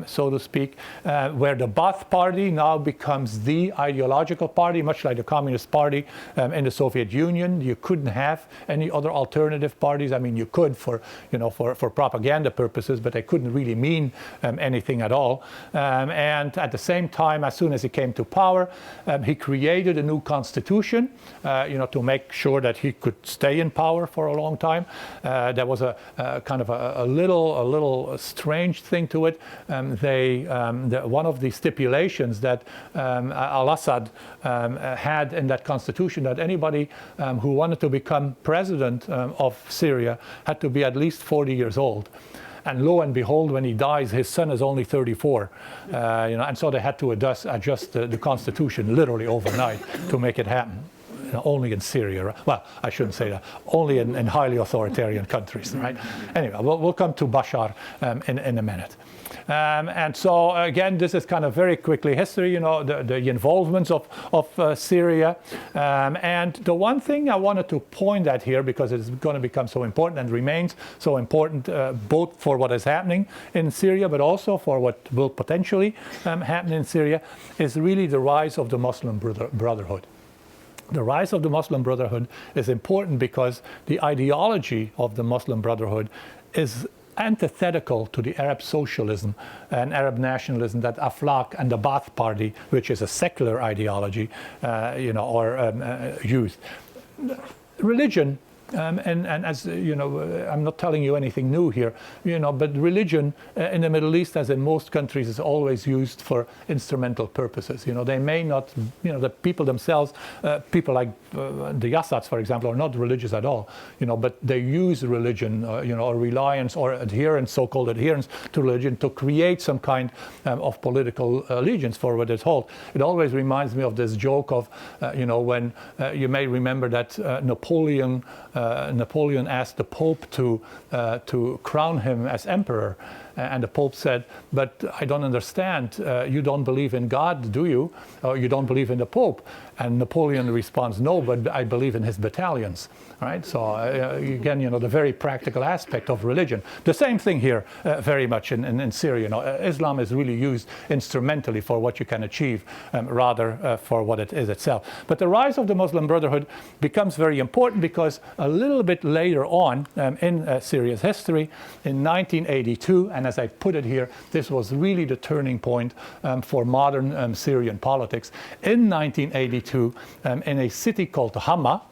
so to speak, where the Ba'ath party now becomes the ideological party, much like the Communist Party in the Soviet Union. You couldn't have any other alternative parties. I mean, you could for propaganda purposes, but they couldn't really mean anything at all. And at the same time, as soon as he came to power, he created a new constitution, you know, to make sure that he could stay in power for a long time. There was a kind of a little strange thing to it. One of the stipulations that al-Assad had in that constitution, that anybody who wanted to become president of Syria had to be at least 40 years old. And lo and behold, when he dies, his son is only 34. You know, and so they had to adjust the constitution literally overnight to make it happen. You know, only in Syria, right? Well, I shouldn't say that. Only in highly authoritarian countries, right? Anyway, we'll come to Bashar in a minute. And so again, this is kind of very quickly history, you know, the involvements of Syria. And the one thing I wanted to point at here, because it's going to become so important and remains so important both for what is happening in Syria, but also for what will potentially happen in Syria, is really the rise of the Muslim Brotherhood. The rise of the Muslim Brotherhood is important because the ideology of the Muslim Brotherhood is antithetical to the Arab socialism and Arab nationalism that Aflaq and the Ba'ath party, which is a secular ideology, you know, or used. religion, and as you know, I'm not telling you anything new here, you know, but religion in the Middle East, as in most countries, is always used for instrumental purposes. You know, they may not, you know, the people themselves, people like the Assads, for example, are not religious at all, you know, but they use religion, you know, or reliance or adherence, so-called adherence to religion, to create some kind of political allegiance for what it holds. It always reminds me of this joke of, you know, when you may remember that Napoleon asked the Pope to crown him as emperor. And the Pope said, but I don't understand, you don't believe in God, do you? Or you don't believe in the Pope? And Napoleon responds, no, but I believe in his battalions, right? So again, you know, the very practical aspect of religion. The same thing here, very much in Syria. You know, Islam is really used instrumentally for what you can achieve, rather for what it is itself. But the rise of the Muslim Brotherhood becomes very important because a little bit later on in Syria's history, in 1982, and as I put it here, this was really the turning point for modern Syrian politics. In 1982, in a city called Hama,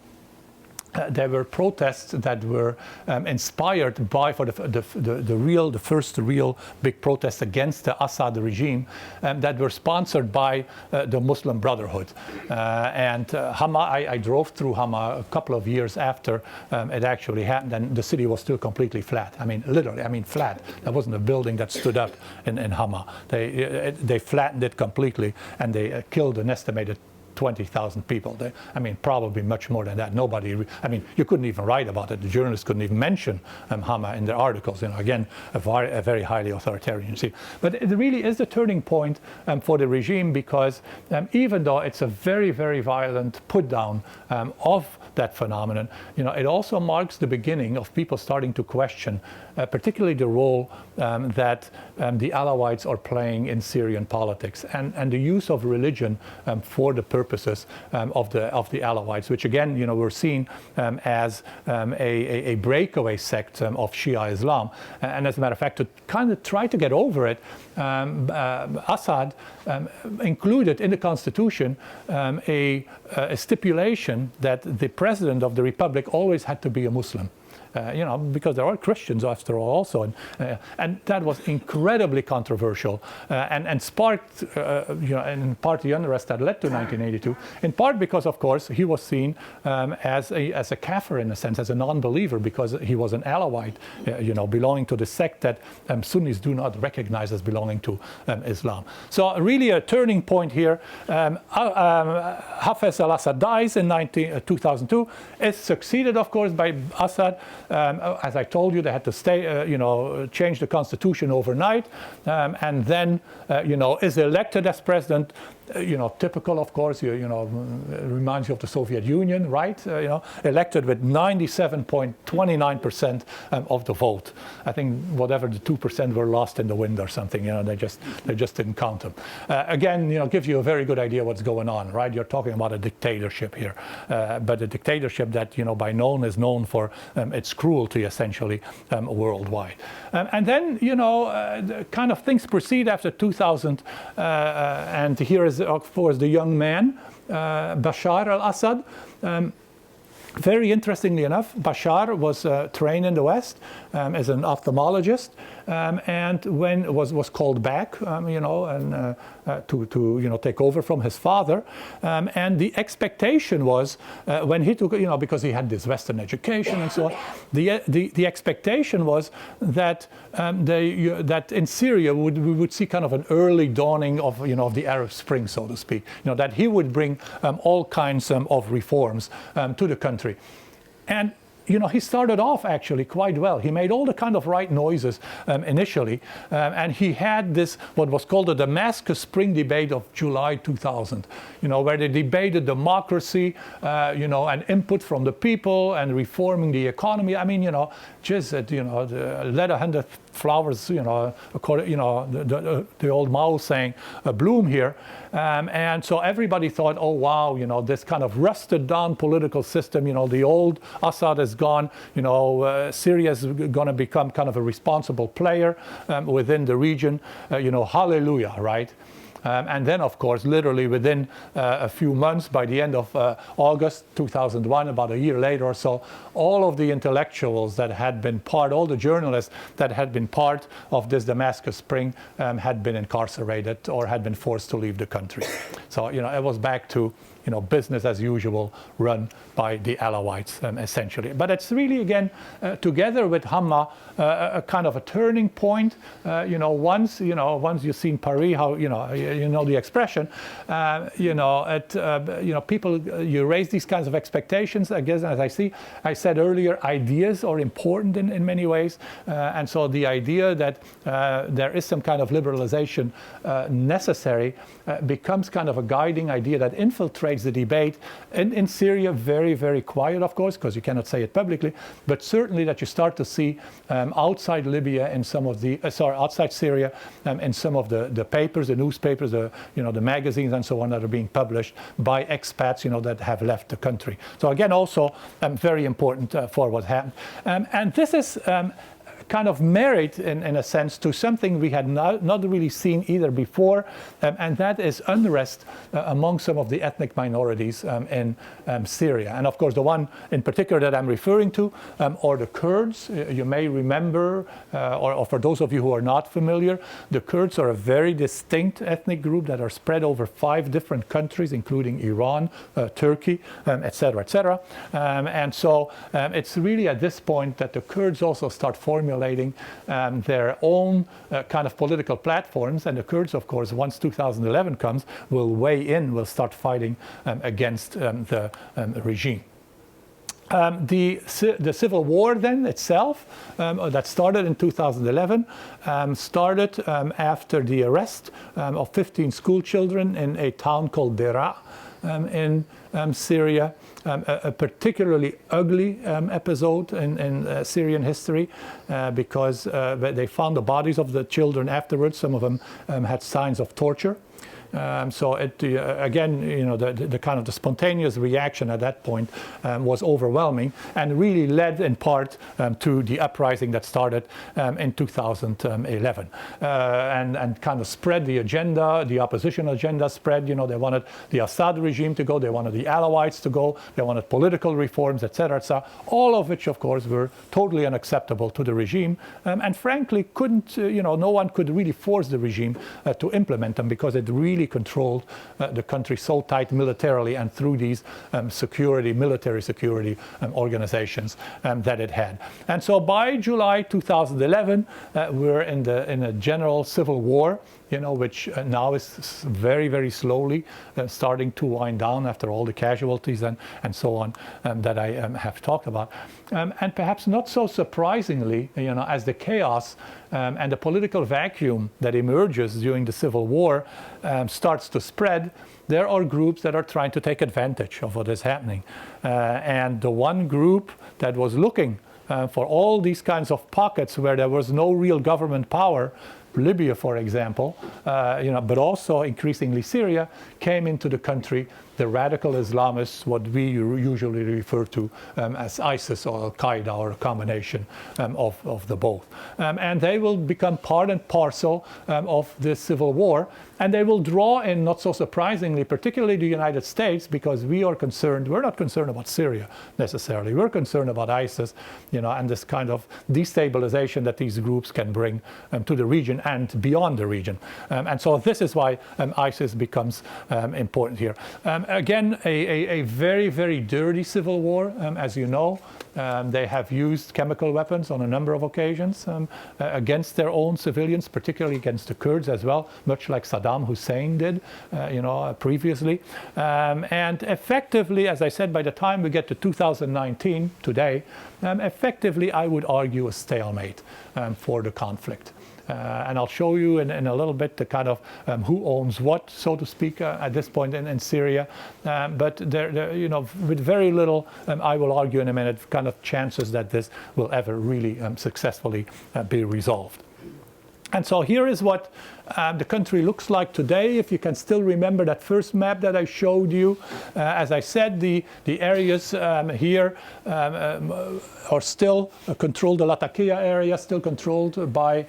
there were protests that were inspired by, for the first real big protest against the Assad regime, that were sponsored by the Muslim Brotherhood. And Hama, I drove through Hama a couple of years after it actually happened, and the city was still completely flat. I mean, literally, I mean flat. There wasn't a building that stood up in Hama. They flattened it completely, and they killed an estimated 20,000 people. I mean, probably much more than that. Nobody, I mean, you couldn't even write about it. The journalists couldn't even mention Hama in their articles. You know, again, a very highly authoritarian regime. But it really is the turning point for the regime, because even though it's a very violent put down of that phenomenon, you know, it also marks the beginning of people starting to question, particularly the role that the Alawites are playing in Syrian politics, and the use of religion for the purposes of the Alawites, which again, you know, were seen as a breakaway sect of Shia Islam. And as a matter of fact, to kind of try to get over it, Assad included in the constitution a stipulation that the president of the republic always had to be a Muslim. You know, because there are Christians after all also, and that was incredibly controversial and sparked, you know, in part the unrest that led to 1982. In part because, of course, he was seen as a kafir in a sense, as a non-believer, because he was an Alawite, you know, belonging to the sect that Sunnis do not recognize as belonging to Islam. So really a turning point here. Hafez al-Assad dies in 2002. Is succeeded, of course, by Assad. As I told you, they had to stay, you know, change the constitution overnight, and then, you know, is elected as president. You know, typical, of course, you know, reminds you of the Soviet Union, right? You know, elected with 97.29% of the vote. I think whatever the 2% were lost in the wind or something. You know, they just didn't count them. Again, you know, gives you a very good idea what's going on, right? You're talking about a dictatorship here, but a dictatorship that, you know, by known is known for its cruelty, essentially, worldwide. And then, you know, the kind of things proceed after 2000, and here is, of course, the young man, Bashar al-Assad. Very interestingly enough, Bashar was trained in the West as an ophthalmologist, and when was called back, you know, and to you know, take over from his father, and the expectation was when he took, you know, because he had this Western education and so on, the expectation was that that in Syria we would see kind of an early dawning of, you know, of the Arab Spring, so to speak. You know, that he would bring all kinds of reforms to the country. And you know, he started off actually quite well. He made all the kind of right noises initially, and he had this, what was called the Damascus Spring debate of July 2000, you know, where they debated democracy, you know, and input from the people and reforming the economy. I mean, you know, just, you know, let 100 flowers, you know, according, you know, the old Mao saying, bloom here. And so everybody thought, oh, wow, you know, this kind of rusted down political system, you know, the old Assad is gone, you know, Syria is going to become kind of a responsible player within the region, you know, hallelujah, right? And then, of course, literally within a few months, by the end of August 2001, about a year later or so, all of the intellectuals that had been part, all the journalists that had been part of this Damascus Spring had been incarcerated or had been forced to leave the country. So, it was back to business as usual, run by the Alawites, essentially. But it's really, again, together with Hama, a kind of a turning point. Once you've seen Paris, how you know the expression. People, you raise these kinds of expectations. I guess, as I said earlier, ideas are important in many ways, and so the idea that there is some kind of liberalization necessary becomes kind of a guiding idea that infiltrates the debate in Syria. Very, very quiet, of course, because you cannot say it publicly, but certainly that you start to see outside Libya in some of the outside Syria in some of the papers, the newspapers, the magazines and so on that are being published by expats that have left the country. So again, also very important for what happened, and this is kind of married in a sense to something we had not really seen either before, and that is unrest among some of the ethnic minorities in Syria. And of course the one in particular that I'm referring to are the Kurds. You may remember, or for those of you who are not familiar, the Kurds are a very distinct ethnic group that are spread over 5 different countries, including Iran, Turkey, etc., etc. And so it's really at this point that the Kurds also start formulating their own kind of political platforms, and the Kurds, of course, once 2011 comes, will weigh in, will start fighting against the regime. The civil war then itself, that started in 2011, started after the arrest of 15 school children in a town called Deraa in Syria. A particularly ugly episode in Syrian history because they found the bodies of the children afterwards. Some of them had signs of torture. So again, the kind of the spontaneous reaction at that point was overwhelming and really led in part to the uprising that started in 2011 and kind of spread the agenda, the opposition agenda spread. They wanted the Assad regime to go, they wanted the Alawites to go, they wanted political reforms, etc., etc., all of which, of course, were totally unacceptable to the regime, and frankly couldn't, no one could really force the regime to implement them because it really controlled the country so tight militarily and through these military security organizations that it had. And so by July 2011, we're in a general civil war, which now is very, very slowly starting to wind down after all the casualties and so on that I have talked about. And perhaps not so surprisingly, as the chaos and the political vacuum that emerges during the civil war starts to spread, there are groups that are trying to take advantage of what is happening. And the one group that was looking for all these kinds of pockets where there was no real government power, Libya, for example, but also increasingly Syria, came into the country. The radical Islamists, what we usually refer to as ISIS or Al-Qaeda, or a combination of the both. And they will become part and parcel of this civil war. And they will draw in, not so surprisingly, particularly the United States, because we are concerned, we're not concerned about Syria necessarily. We're concerned about ISIS, and this kind of destabilization that these groups can bring to the region and beyond the region. And so this is why ISIS becomes important here. Again, a very, very dirty civil war, as you know. They have used chemical weapons on a number of occasions against their own civilians, particularly against the Kurds as well, much like Saddam Hussein did, previously. And effectively, as I said, by the time we get to 2019, today, effectively, I would argue a stalemate for the conflict. And I'll show you in a little bit the kind of who owns what, so to speak, at this point in Syria. But there, with very little, I will argue in a minute, kind of chances that this will ever really successfully be resolved. And so here is what the country looks like today. If you can still remember that first map that I showed you, as I said, the areas here are still controlled. The Latakia area still controlled by,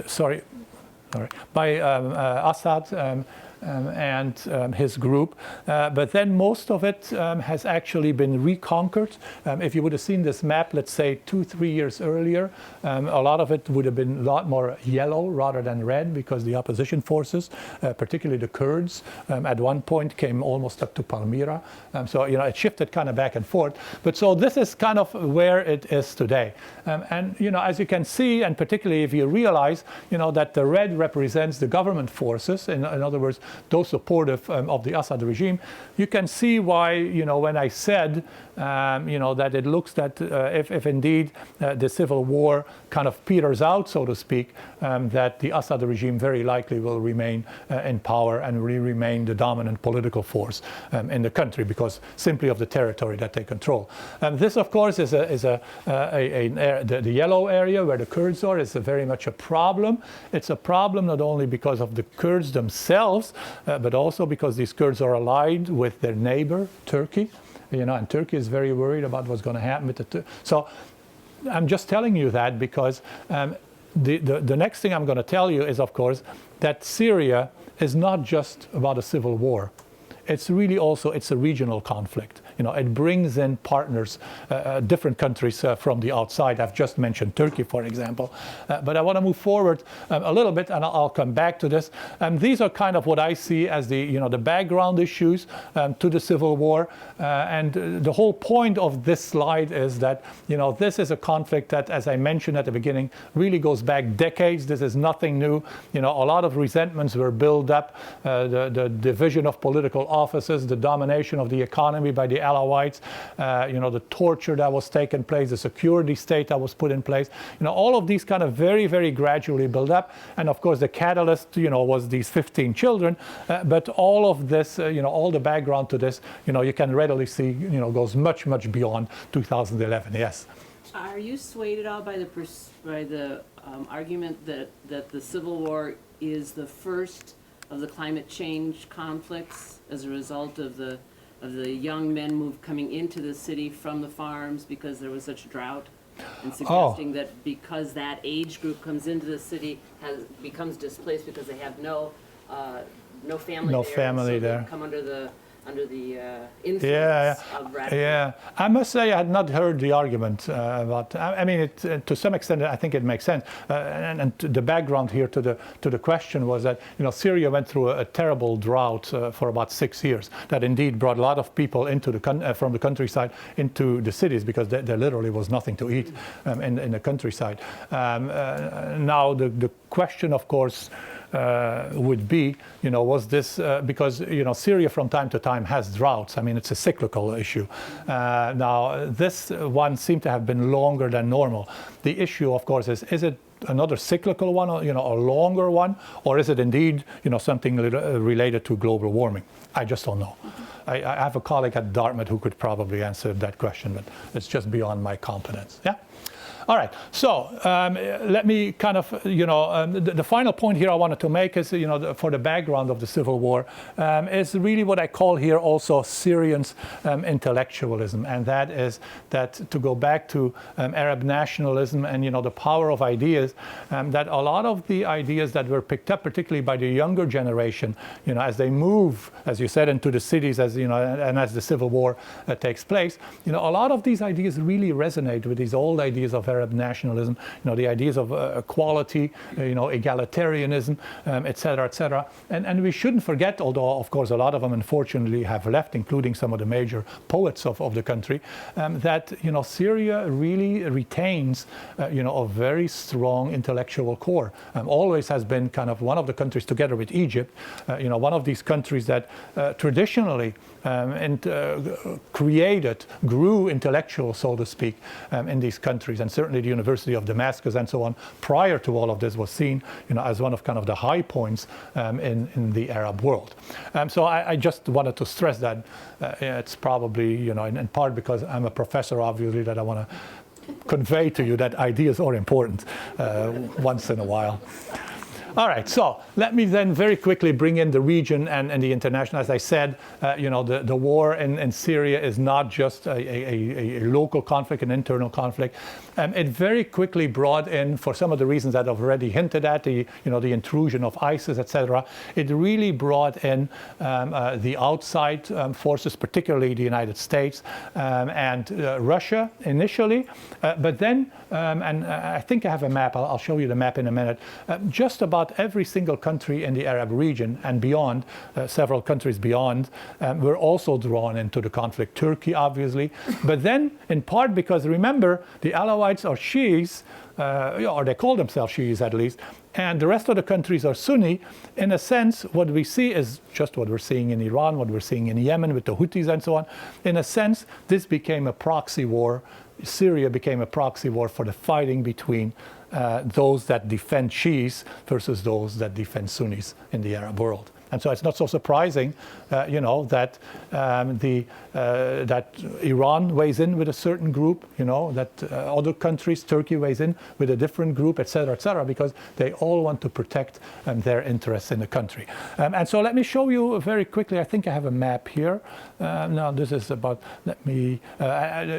sorry. Assad and his group, but then most of it has actually been reconquered. If you would have seen this map, let's say 2-3 years earlier, a lot of it would have been a lot more yellow rather than red, because the opposition forces, particularly the Kurds, at one point came almost up to Palmyra. So it shifted kind of back and forth. But so this is kind of where it is today. And as you can see, and particularly if you realize, that the red represents the government forces, in other words, those supportive of the Assad regime, you can see why, when I said, that it looks that if indeed the civil war kind of peters out, so to speak, that the Assad regime very likely will remain in power and remain the dominant political force in the country, because simply of the territory that they control. This, of course, is the yellow area where the Kurds are is very much a problem. It's a problem not only because of the Kurds themselves, but also because these Kurds are allied with their neighbor, Turkey. And Turkey is very worried about what's going to happen with the So I'm just telling you that because the next thing I'm going to tell you is, of course, that Syria is not just about a civil war. It's really also, it's a regional conflict. It brings in partners, different countries from the outside. I've just mentioned Turkey, for example. But I want to move forward a little bit, and I'll come back to this. These are kind of what I see as the background issues to the civil war. And the whole point of this slide is that, this is a conflict that, as I mentioned at the beginning, really goes back decades. This is nothing new. A lot of resentments were built up. The division of political offices, the domination of the economy by the Alawites, the torture that was taking place, the security state that was put in place, all of these kind of very, very gradually build up. And of course, the catalyst, was these 15 children. But all of this, all the background to this, you can readily see, goes much, much beyond 2011. Yes. Are you swayed at all by the argument that the Civil War is the first of the climate change conflicts as a result of the young men coming into the city from the farms because there was such a drought, and suggesting that because that age group comes into the city, becomes displaced because they have no family No there, family so they there. come under the influence of radical. Yeah, I must say I had not heard the argument about. I mean, to some extent, I think it makes sense. And the background here to the question was that Syria went through a terrible drought for about 6 years. That indeed brought a lot of people into from the countryside into the cities because there literally was nothing to eat in the countryside. Now the question, of course, would be, was this because Syria from time to time has droughts. I mean, it's a cyclical issue. Now, this one seemed to have been longer than normal. The issue, of course, is it another cyclical one, or, a longer one, or is it indeed, something related to global warming? I just don't know. I have a colleague at Dartmouth who could probably answer that question, but it's just beyond my competence. Yeah. All right, so let me kind of, the final point here I wanted to make is, for the background of the civil war, is really what I call here also Syrian intellectualism. And that is that, to go back to Arab nationalism and, the power of ideas, that a lot of the ideas that were picked up, particularly by the younger generation, as they move, as you said, into the cities, as, and as the civil war takes place, a lot of these ideas really resonate with these old ideas of Arab nationalism, the ideas of equality, egalitarianism, et cetera, and we shouldn't forget, although of course a lot of them unfortunately have left, including some of the major poets of the country, that Syria really retains a very strong intellectual core. Always has been kind of one of the countries, together with Egypt, one of these countries that traditionally grew intellectuals, so to speak, in these countries. And certainly the University of Damascus and so on, prior to all of this, was seen as one of kind of the high points in the Arab world. So I just wanted to stress that it's probably, in part because I'm a professor, obviously, that I want to convey to you that ideas are important once in a while. All right, so let me then very quickly bring in the region and the international. As I said, the war in Syria is not just a local conflict, an internal conflict. It very quickly brought in, for some of the reasons that I've already hinted at, the intrusion of ISIS, etc. It really brought in the outside forces, particularly the United States and Russia initially, but then, and I think I have a map. I'll show you the map in a minute. Just about every single country in the Arab region and beyond, several countries beyond, were also drawn into the conflict. Turkey, obviously, but then in part because, remember, the Alawites are Shiis, or they call themselves Shiis at least, and the rest of the countries are Sunni. In a sense, what we see is just what we're seeing in Iran, what we're seeing in Yemen with the Houthis and so on. In a sense, this became a proxy war. Syria became a proxy war for the fighting between those that defend Shiis versus those that defend Sunnis in the Arab world. And so it's not so surprising, that that Iran weighs in with a certain group, that other countries, Turkey weighs in with a different group, etc., because they all want to protect their interests in the country. And so let me show you very quickly. I think I have a map here. Now this is about. Let me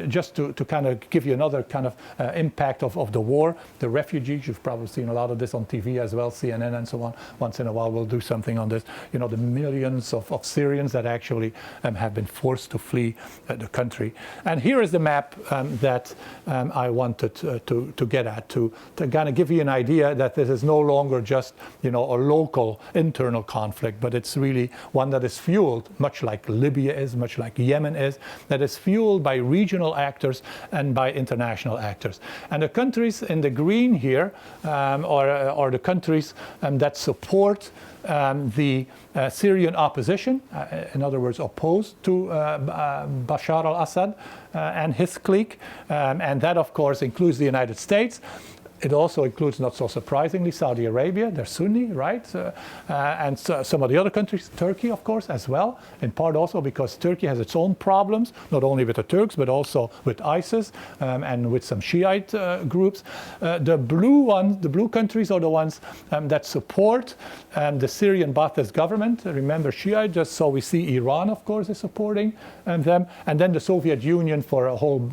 just to kind of give you another kind of impact of the war. The refugees. You've probably seen a lot of this on TV as well, CNN and so on. Once in a while, we'll do something on this. The millions of Syrians that actually have been forced to flee the country. And here is the map that I wanted to get at, to kind of give you an idea that this is no longer just, a local internal conflict, but it's really one that is fueled, much like Libya is, much like Yemen is, that is fueled by regional actors and by international actors. And the countries in the green here are the countries that support the Syrian opposition, in other words, opposed to Bashar al-Assad and his clique, and that, of course, includes the United States. It also includes, not so surprisingly, Saudi Arabia. They're Sunni, right? And so some of the other countries, Turkey, of course, as well, in part also because Turkey has its own problems, not only with the Turks, but also with ISIS and with some Shiite groups. The blue countries are the ones that support the Syrian Ba'athist government. Remember, Shiite, just so we see Iran, of course, is supporting them. And then the Soviet Union for a whole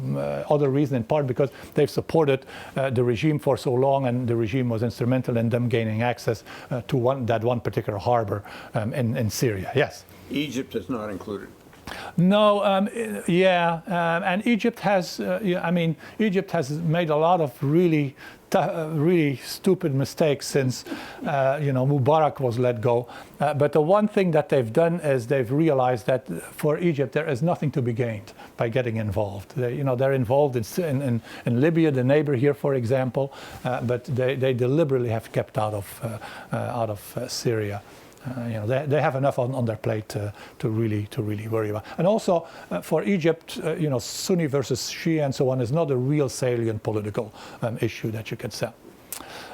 other reason, in part because they've supported the regime for so long, and the regime was instrumental in them gaining access to that one particular harbor in Syria. Yes? Egypt is not included. No, and Egypt has, Egypt has made a lot of really stupid mistakes since, Mubarak was let go. But the one thing that they've done is they've realized that for Egypt there is nothing to be gained by getting involved. They're involved in Libya, the neighbor here, for example, but they deliberately have kept out of Syria. They have enough on their plate to really worry about. And also for Egypt, Sunni versus Shia and so on is not a real salient political issue that you can say.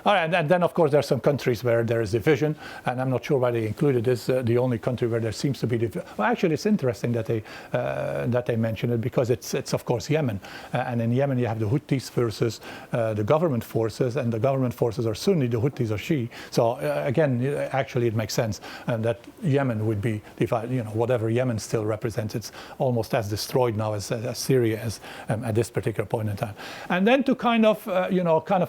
All right, and then of course there are some countries where there is division, and I'm not sure why they included this. The only country where there seems to be division. Well, actually, it's interesting that they mention it because it's of course Yemen, and in Yemen you have the Houthis versus the government forces, and the government forces are Sunni, the Houthis are Shia. So again, actually, it makes sense that Yemen would be divided. Whatever Yemen still represents, it's almost as destroyed now as Syria is at this particular point in time. And then to kind of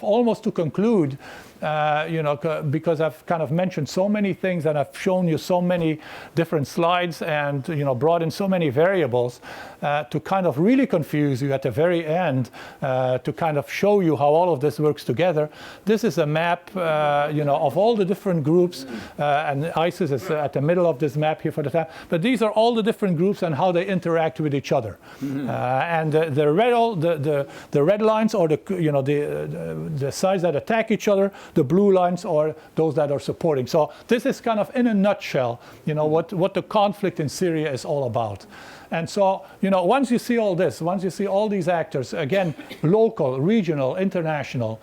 almost to conclude. Because I've kind of mentioned so many things and I've shown you so many different slides and brought in so many variables to kind of really confuse you at the very end, to kind of show you how all of this works together. This is a map of all the different groups, and ISIS is at the middle of this map here for the time. But these are all the different groups and how they interact with each other. Mm-hmm. And the red lines are the sides that attack each other. The blue lines are those that are supporting. So this is kind of in a nutshell, what the conflict in Syria is all about. And so, once you see all this, once you see all these actors, again, local, regional, international,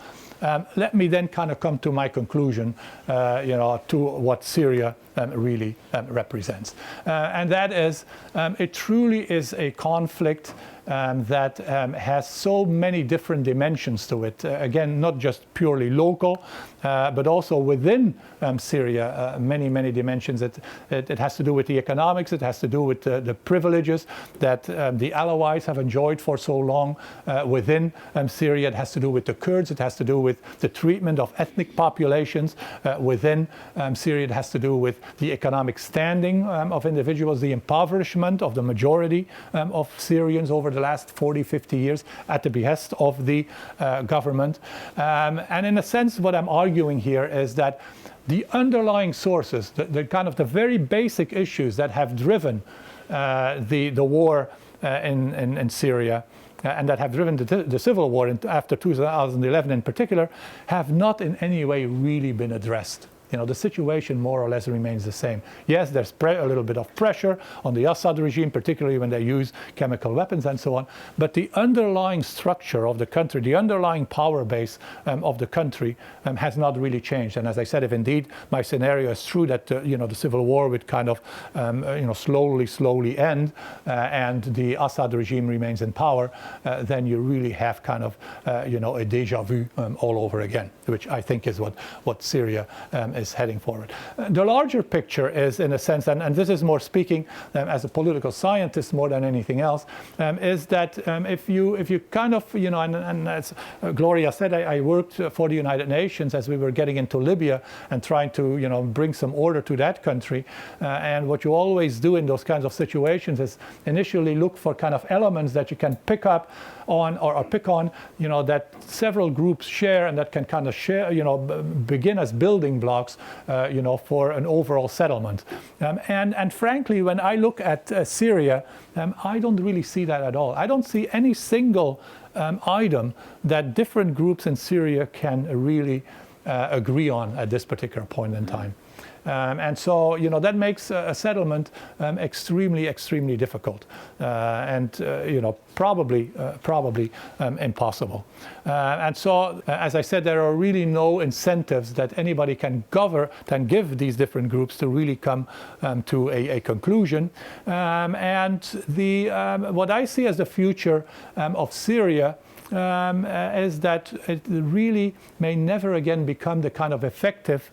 let me then kind of come to my conclusion, to what Syria really represents. And that is, it truly is a conflict that has so many different dimensions to it. Again, not just purely local, but also within Syria, many dimensions. It has to do with the economics, it has to do with the privileges that the Alawites have enjoyed for so long within Syria. It has to do with the Kurds, it has to do with the treatment of ethnic populations within Syria. It has to do with the economic standing of individuals, the impoverishment of the majority of Syrians over the last 40, 50 years at the behest of the government. And in a sense, what I'm arguing here is that the underlying sources, the kind of the very basic issues that have driven the war in Syria, and that have driven the civil war after 2011 in particular, have not in any way really been addressed. You know, the situation more or less remains the same. Yes, there's a little bit of pressure on the Assad regime, particularly when they use chemical weapons and so on. But the underlying structure of the country, the underlying power base of the country has not really changed. And as I said, if indeed my scenario is true that the civil war would kind of slowly end and the Assad regime remains in power, then you really have kind of a déjà vu all over again, which I think is what Syria is heading forward. The larger picture is, in a sense, and this is more speaking as a political scientist more than anything else, is that if you kind of, and as Gloria said, I worked for the United Nations as we were getting into Libya and trying to, bring some order to that country. And what you always do in those kinds of situations is initially look for kind of elements that you can pick up on or pick on, that several groups share and that can kind of share, begin as building blocks, for an overall settlement. And frankly, when I look at Syria, I don't really see that at all. I don't see any single item that different groups in Syria can really agree on at this particular point in time. And so, that makes a settlement extremely difficult and, probably impossible. And so, as I said, there are really no incentives that anybody can give these different groups to really come to a conclusion. And what I see as the future of Syria is that it really may never again become the kind of effective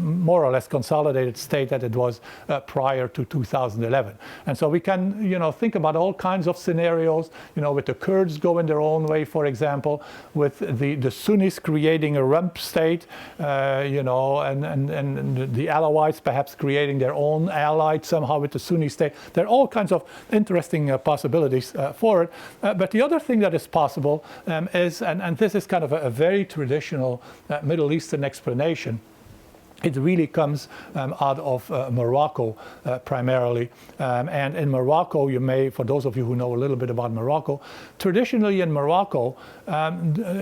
more or less consolidated state that it was prior to 2011. And so we can, think about all kinds of scenarios, with the Kurds going their own way, for example, with the Sunnis creating a rump state, and the Alawites perhaps creating their own allied somehow with the Sunni state. There are all kinds of interesting possibilities for it. But the other thing that is possible is, and this is kind of a very traditional Middle Eastern explanation, it really comes out of Morocco primarily. And in Morocco, for those of you who know a little bit about Morocco, traditionally in Morocco,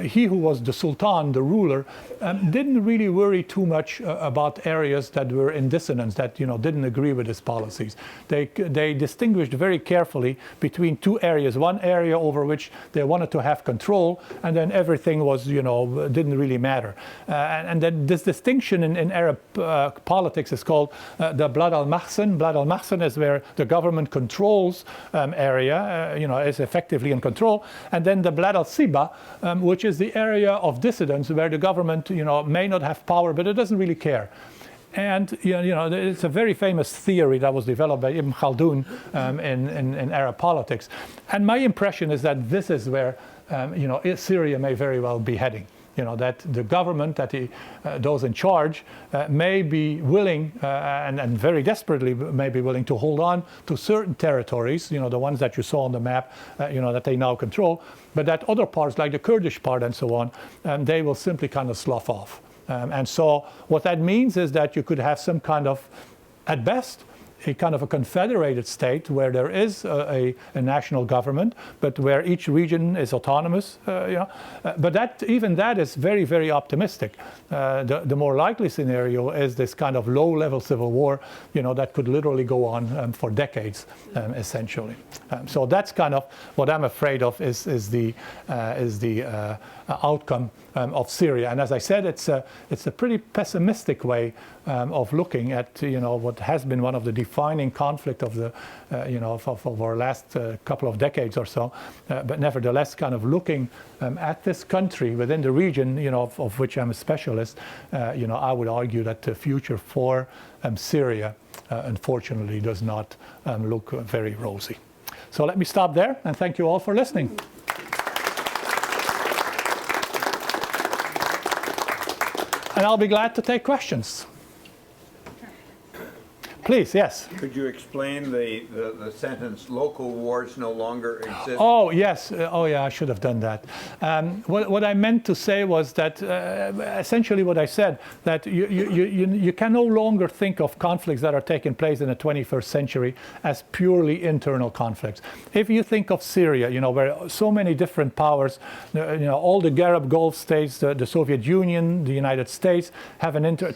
he who was the Sultan, the ruler, didn't really worry too much about areas that were in dissonance, that didn't agree with his policies. They distinguished very carefully between two areas. One area over which they wanted to have control, and then everything was, didn't really matter. And then this distinction in Arab politics is called the Blad al-Mahsen. Blad al-Mahsen is where the government controls area, is effectively in control. And then the Blad al-Siba, which is the area of dissidence where the government, may not have power, but it doesn't really care. And it's a very famous theory that was developed by Ibn Khaldun in Arab politics. And my impression is that this is where Syria may very well be heading. That the government, that those in charge may be willing and very desperately may be willing to hold on to certain territories, the ones that you saw on the map, that they now control, but that other parts, like the Kurdish part and so on, they will simply kind of slough off. And so what that means is that you could have some kind of, at best, a kind of a confederated state where there is a national government, but where each region is autonomous. But even that is very optimistic. The more likely scenario is this kind of low-level civil war, that could literally go on for decades, essentially. So that's kind of what I'm afraid of is the outcome of Syria. And as I said, it's a pretty pessimistic way of looking at what has been one of the defining conflict of the of our last couple of decades or so. But nevertheless, kind of looking at this country within the region, of which I'm a specialist, I would argue that the future for Syria, unfortunately, does not look very rosy. So let me stop there, and thank you all for listening. And I'll be glad to take questions. Please, yes. Could you explain the sentence, local wars no longer exist? Oh, yes. Oh, yeah, I should have done that. What I meant to say was that essentially what I said, that you can no longer think of conflicts that are taking place in the 21st century as purely internal conflicts. If you think of Syria, where so many different powers, all the Arab Gulf states, the Soviet Union, the United States,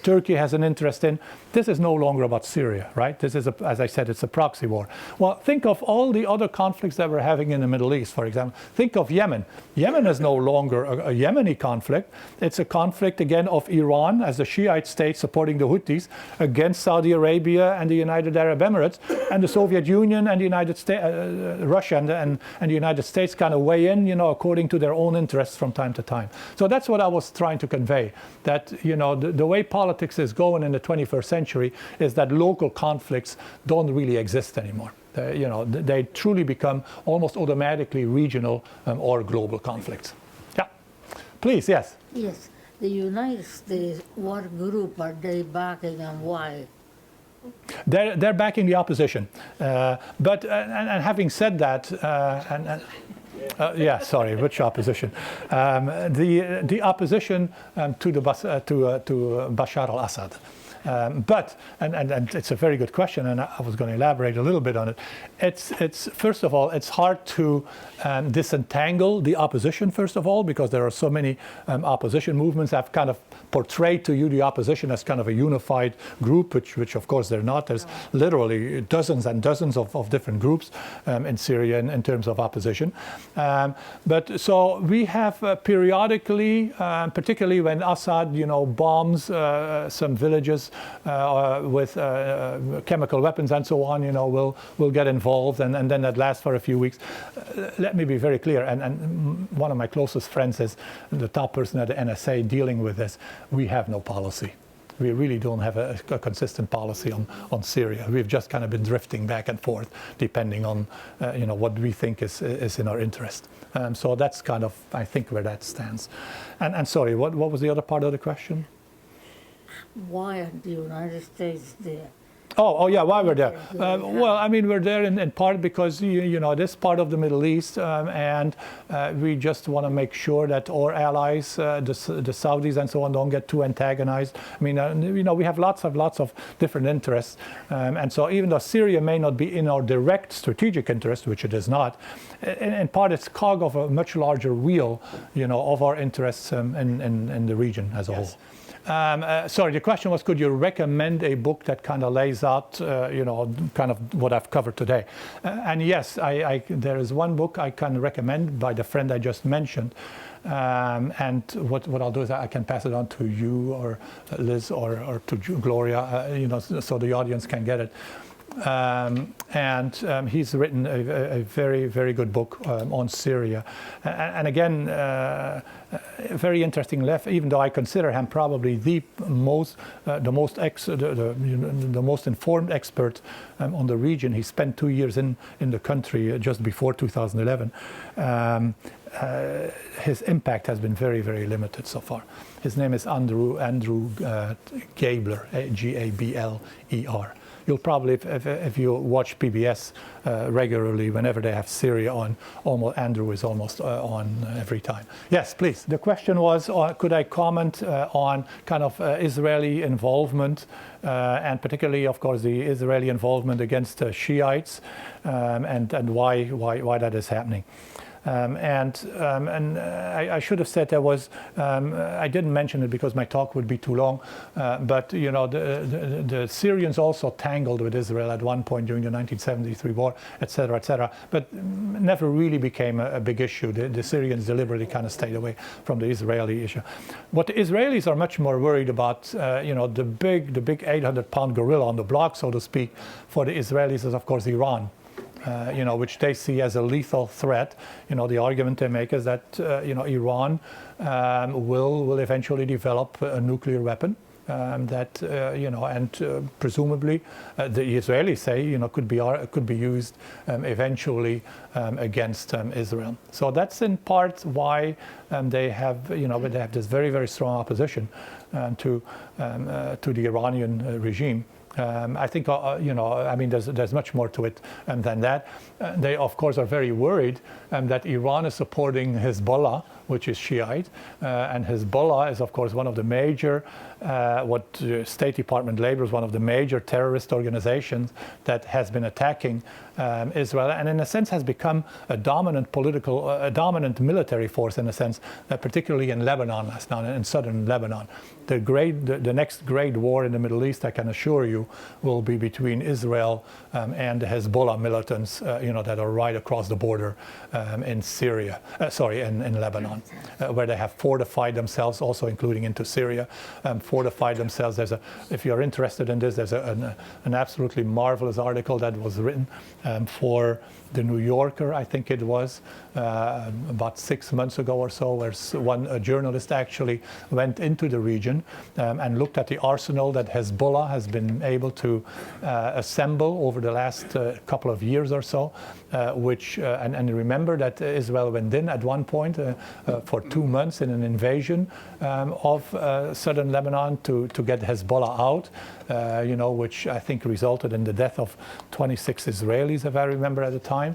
Turkey has an interest in, this is no longer about Syria. Right? This is, as I said, it's a proxy war. Well, think of all the other conflicts that we're having in the Middle East, for example. Think of Yemen. Yemen is no longer a Yemeni conflict. It's a conflict, again, of Iran as the Shiite state supporting the Houthis against Saudi Arabia and the United Arab Emirates, and the Soviet Union and the United States, Russia and the United States kind of weigh in, according to their own interests from time to time. So that's what I was trying to convey, that, the way politics is going in the 21st century is that local conflicts don't really exist anymore. They truly become almost automatically regional or global conflicts. Yeah, please, yes. Yes, the United States, what group are they backing and why? They're backing the opposition. But having said that, yeah, sorry, which opposition? The opposition to Bashar al-Assad. But it's a very good question, and I was going to elaborate a little bit on it. It's first of all, it's hard to disentangle the opposition, first of all, because there are so many opposition movements. I've kind of portrayed to you the opposition as kind of a unified group, which of course they're not. There's literally dozens and dozens of different groups in Syria in terms of opposition. But so we have periodically, particularly when Assad, bombs some villages with chemical weapons and so on, will get involved, and then that lasts for a few weeks. Let me be very clear, and one of my closest friends is the top person at the NSA dealing with this. We have no policy. We really don't have a consistent policy on Syria. We've just kind of been drifting back and forth, depending on what we think is in our interest. So that's kind of, I think, where that stands. And sorry, what was the other part of the question? Why are the United States there? Oh yeah, why we're there? Well, I mean, we're there in part because, this part of the Middle East, and we just want to make sure that our allies, the Saudis and so on, don't get too antagonized. I mean, we have lots of different interests. And so even though Syria may not be in our direct strategic interest, which it is not, in part it's cog of a much larger wheel, of our interests in the region as a whole. Sorry, the question was, could you recommend a book that kind of lays out, kind of what I've covered today? And yes, there is one book I can recommend by the friend I just mentioned. And what I'll do is I can pass it on to you or Liz or to Gloria, so the audience can get it. And he's written a very, very good book on Syria. And again, very interesting left, even though I consider him probably the most informed expert on the region. He spent 2 years in the country just before 2011. His impact has been very, very limited so far. His name is Andrew Gabler, Gabler. You'll probably, if you watch PBS regularly, whenever they have Syria on, Andrew is almost on every time. Yes, please. The question was, could I comment on kind of Israeli involvement, and particularly, of course, the Israeli involvement against Shiites, and why that is happening. And I should have said there was, I didn't mention it because my talk would be too long, but you know, the Syrians also tangled with Israel at one point during the 1973 war, etc., but never really became a big issue. The Syrians deliberately kind of stayed away from the Israeli issue. What the Israelis are much more worried about, you know, the big 800-pound gorilla on the block, so to speak, for the Israelis is of course Iran. You know, which they see as a lethal threat. You know, the argument they make is that you know, Iran will eventually develop a nuclear weapon that you know, and presumably the Israelis say, you know, could be used eventually against Israel. So that's in part why they have, you know, they have this very strong opposition to the Iranian regime. I think, you know, I mean, there's much more to it than that. They, of course, are very worried that Iran is supporting Hezbollah, which is Shiite, and Hezbollah is, of course, one of the major, what the State Department labels one of the major terrorist organizations that has been attacking Israel, and in a sense has become a dominant dominant military force in a sense, particularly in Lebanon last now, in southern Lebanon. The next great war in the Middle East, I can assure you, will be between Israel and the Hezbollah militants, you know, that are right across the border in Syria, in Lebanon, where they have fortified themselves, also including into Syria, fortified themselves. If you're interested in this, there's an absolutely marvelous article that was written for the New Yorker, I think it was, about 6 months ago or so, where a journalist actually went into the region and looked at the arsenal that Hezbollah has been able to assemble over the last couple of years or so, and remember that Israel went in at one point for 2 months in an invasion of southern Lebanon to get Hezbollah out, you know, which I think resulted in the death of 26 Israelis, if I remember at the time.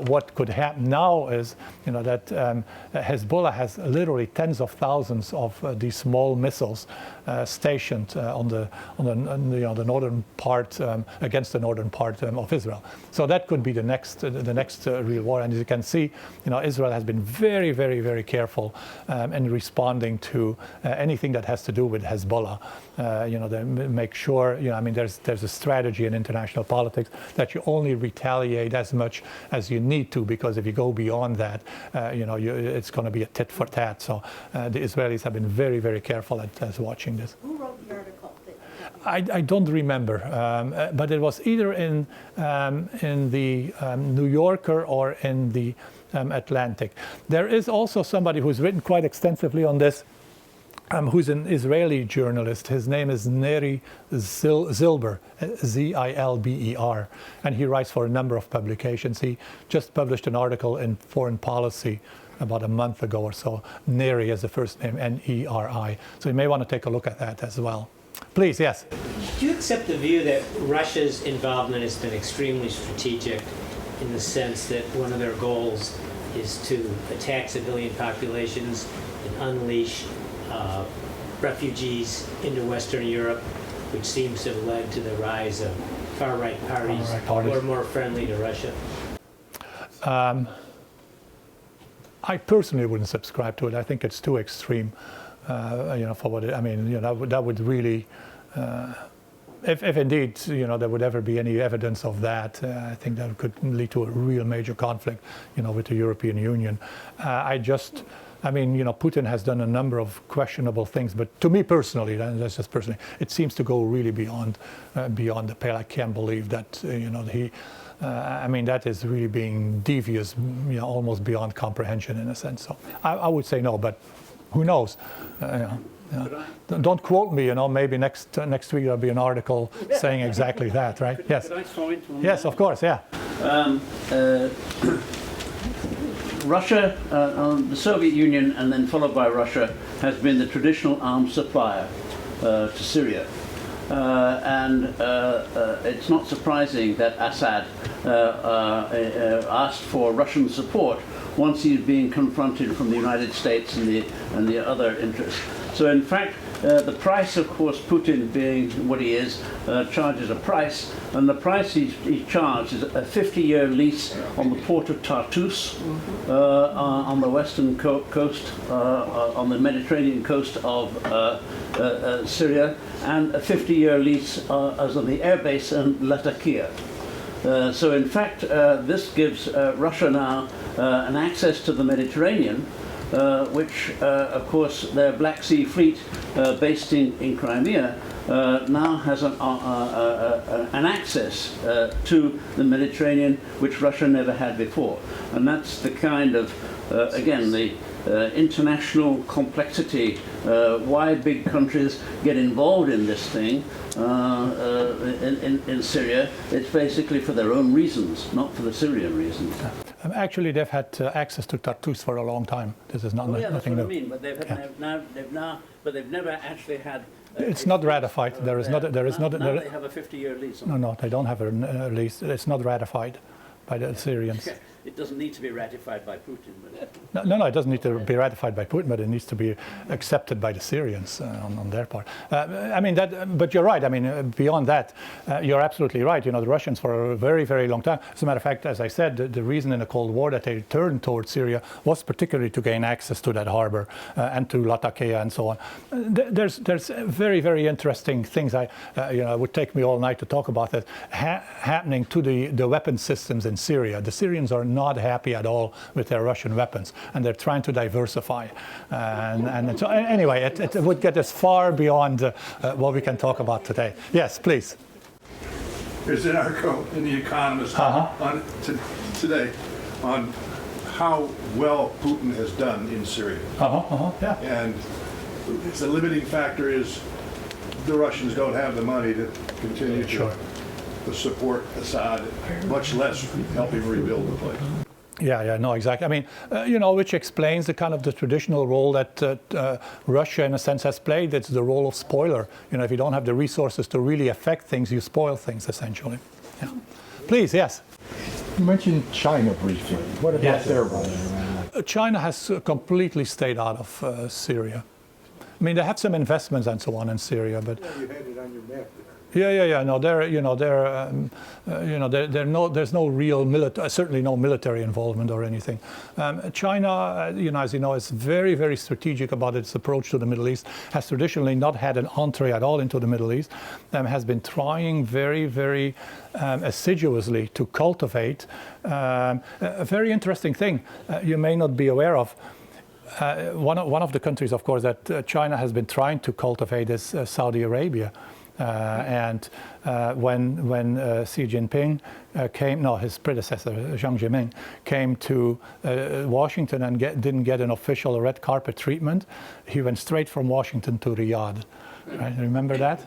What could happen now is, you know, that Hezbollah has literally tens of thousands of these small missiles stationed on the northern part, against the northern part of Israel. So that could be the next real war. And as you can see, you know, Israel has been very careful in responding to anything that has to do with Hezbollah. You know, they make sure, you know, I mean, there's a strategy in international politics that you only retaliate as much as you need to, because if you go beyond that, you know, it's going to be a tit for tat. So the Israelis have been very careful at watching this. Who wrote the article? I don't remember, but it was either in the New Yorker or in the Atlantic. There is also somebody who's written quite extensively on this, who's an Israeli journalist. His name is Neri Zilber, Zilber, and he writes for a number of publications. He just published an article in Foreign Policy about a month ago or so. Neri is the first name, Neri. So you may want to take a look at that as well. Please, yes. Do you accept the view that Russia's involvement has been extremely strategic, in the sense that one of their goals is to attack civilian populations and unleash refugees into Western Europe, which seems to have led to the rise of far-right parties who are more friendly to Russia? I personally wouldn't subscribe to it. I think it's too extreme, you know, for what I mean. You know, that would really, if indeed, you know, there would ever be any evidence of that, I think that could lead to a real major conflict, you know, with the European Union. I mean, you know, Putin has done a number of questionable things, but to me personally, that's just personally, it seems to go really beyond the pale. I can't believe that, you know, I mean, that is really being devious, you know, almost beyond comprehension in a sense. So I would say no, but who knows? Don't quote me, you know, maybe next week there'll be an article saying exactly that, right? Yes. Could I comment on Yes, that? of course, yeah. Russia, the Soviet Union, and then followed by Russia, has been the traditional arms supplier to Syria. And it's not surprising that Assad asked for Russian support once he's being confronted from the United States and the other interests. So in fact, the price, of course, Putin being what he is, charges a price, and the price he charged is a 50-year lease on the port of Tartus on the western coast, on the Mediterranean coast of Syria, and a 50-year lease as on the airbase in Latakia. So in fact, this gives Russia now an access to the Mediterranean, which, of course, their Black Sea Fleet, based in Crimea, now has an access to the Mediterranean, which Russia never had before. And that's the kind of, again, the international complexity, why big countries get involved in this thing in Syria. It's basically for their own reasons, not for the Syrian reasons. Actually, they've had access to Tartus for a long time. This is not nothing new. I mean, but they've never actually had. It's not ratified. There is not. There is not. Now they have a 50-year lease. No, they don't have a lease. It's not ratified by the Syrians. It doesn't need to be ratified by Putin. But No, it doesn't need to be ratified by Putin, but it needs to be accepted by the Syrians on their part. I mean, but you're right. I mean, beyond that, you're absolutely right. You know, the Russians for a very, very long time. As a matter of fact, as I said, the reason in the Cold War that they turned towards Syria was particularly to gain access to that harbor and to Latakia and so on. There's very, very interesting things. It would take me all night to talk about that happening to the weapon systems in Syria. The Syrians are not happy at all with their Russian weapons, and they're trying to diversify. And so anyway, it would get us far beyond what we can talk about today. Yes, please. There's an article in The Economist on today on how well Putin has done in Syria. Yeah. And the limiting factor is the Russians don't have the money to continue to support Assad, much less help him rebuild the place. Yeah, no, exactly. I mean, which explains the kind of the traditional role that Russia, in a sense, has played. It's the role of spoiler. You know, if you don't have the resources to really affect things, you spoil things, essentially. Yeah. Please, yes. You mentioned China briefly. What about their role? China has completely stayed out of Syria. I mean, they have some investments and so on in Syria, but. You had it on your map there. Yeah. No, there's no real certainly no military involvement or anything. China, as you know, is very, very strategic about its approach to the Middle East. Has traditionally not had an entree at all into the Middle East. Has been trying very, very assiduously to cultivate a very interesting thing you may not be aware of. One of the countries, of course, that China has been trying to cultivate is Saudi Arabia. And when Xi Jinping his predecessor, Jiang Zemin, came to Washington and didn't get an official red carpet treatment, he went straight from Washington to Riyadh. Right? Remember that?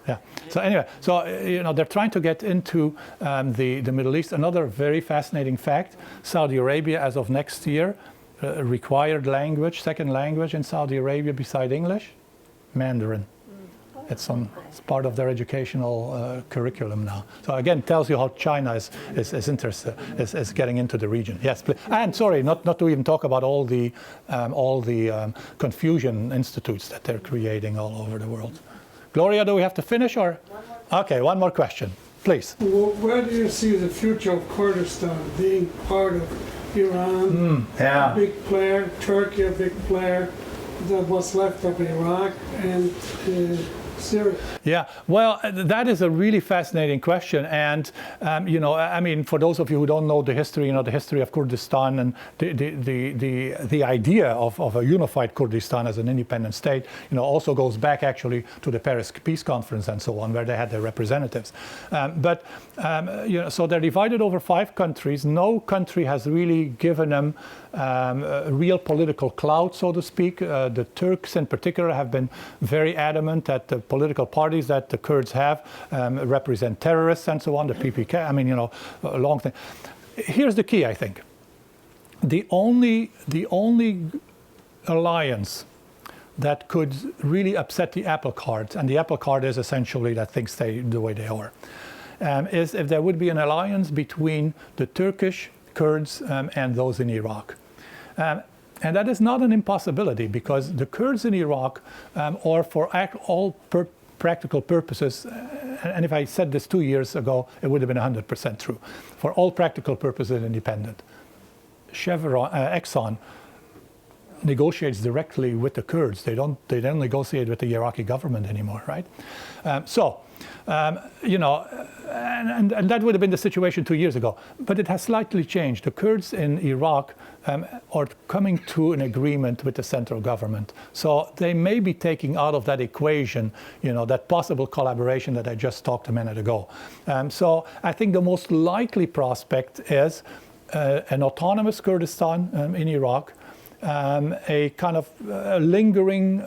Yeah. So anyway, they're trying to get into the Middle East. Another very fascinating fact, Saudi Arabia, as of next year, required language, second language in Saudi Arabia beside English, Mandarin. It's part of their educational curriculum now. So again, tells you how China is interested, is getting into the region. Yes, please. And sorry, not to even talk about all the Confucian institutes that they're creating all over the world. Gloria, do we have to finish or? Okay, one more question, please. Well, where do you see the future of Kurdistan being part of Iran? A big player, Turkey a big player, that was left of Iraq and Syria. Yeah, well, that is a really fascinating question, and I mean, for those of you who don't know the history, the history of Kurdistan and the idea of a unified Kurdistan as an independent state, also goes back actually to the Paris Peace Conference and so on, where they had their representatives. So they're divided over 5 countries. No country has really given them real political clout, so to speak. The Turks in particular have been very adamant that the political parties that the Kurds have represent terrorists and so on, the PPK, I mean, a long thing. Here's the key, I think. The only alliance that could really upset the apple cart, and the apple cart is essentially that things stay the way they are, is if there would be an alliance between the Turkish Kurds and those in Iraq. And that is not an impossibility, because the Kurds in Iraq are, for all practical purposes, and if I said this 2 years ago, it would have been 100% true, for all practical purposes independent. Exxon negotiates directly with the Kurds. They don't negotiate with the Iraqi government anymore, right? You know, and that would have been the situation 2 years ago. But it has slightly changed. The Kurds in Iraq are coming to an agreement with the central government. So they may be taking out of that equation, you know, that possible collaboration that I just talked a minute ago. So I think the most likely prospect is an autonomous Kurdistan in Iraq, a kind of lingering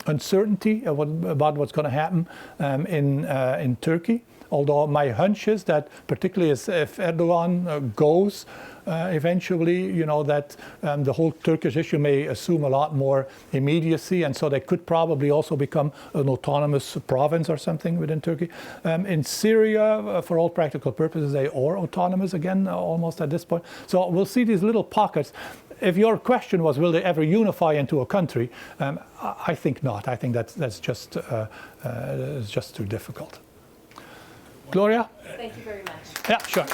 uncertainty about what's going to happen in Turkey. Although my hunch is that, particularly if Erdogan goes eventually, you know, that the whole Turkish issue may assume a lot more immediacy, and so they could probably also become an autonomous province or something within Turkey. In Syria, for all practical purposes, they are autonomous again, almost at this point. So we'll see these little pockets. If your question was, will they ever unify into a country? I think not. I think that's just too difficult. Gloria? Thank you very much. Yeah, sure.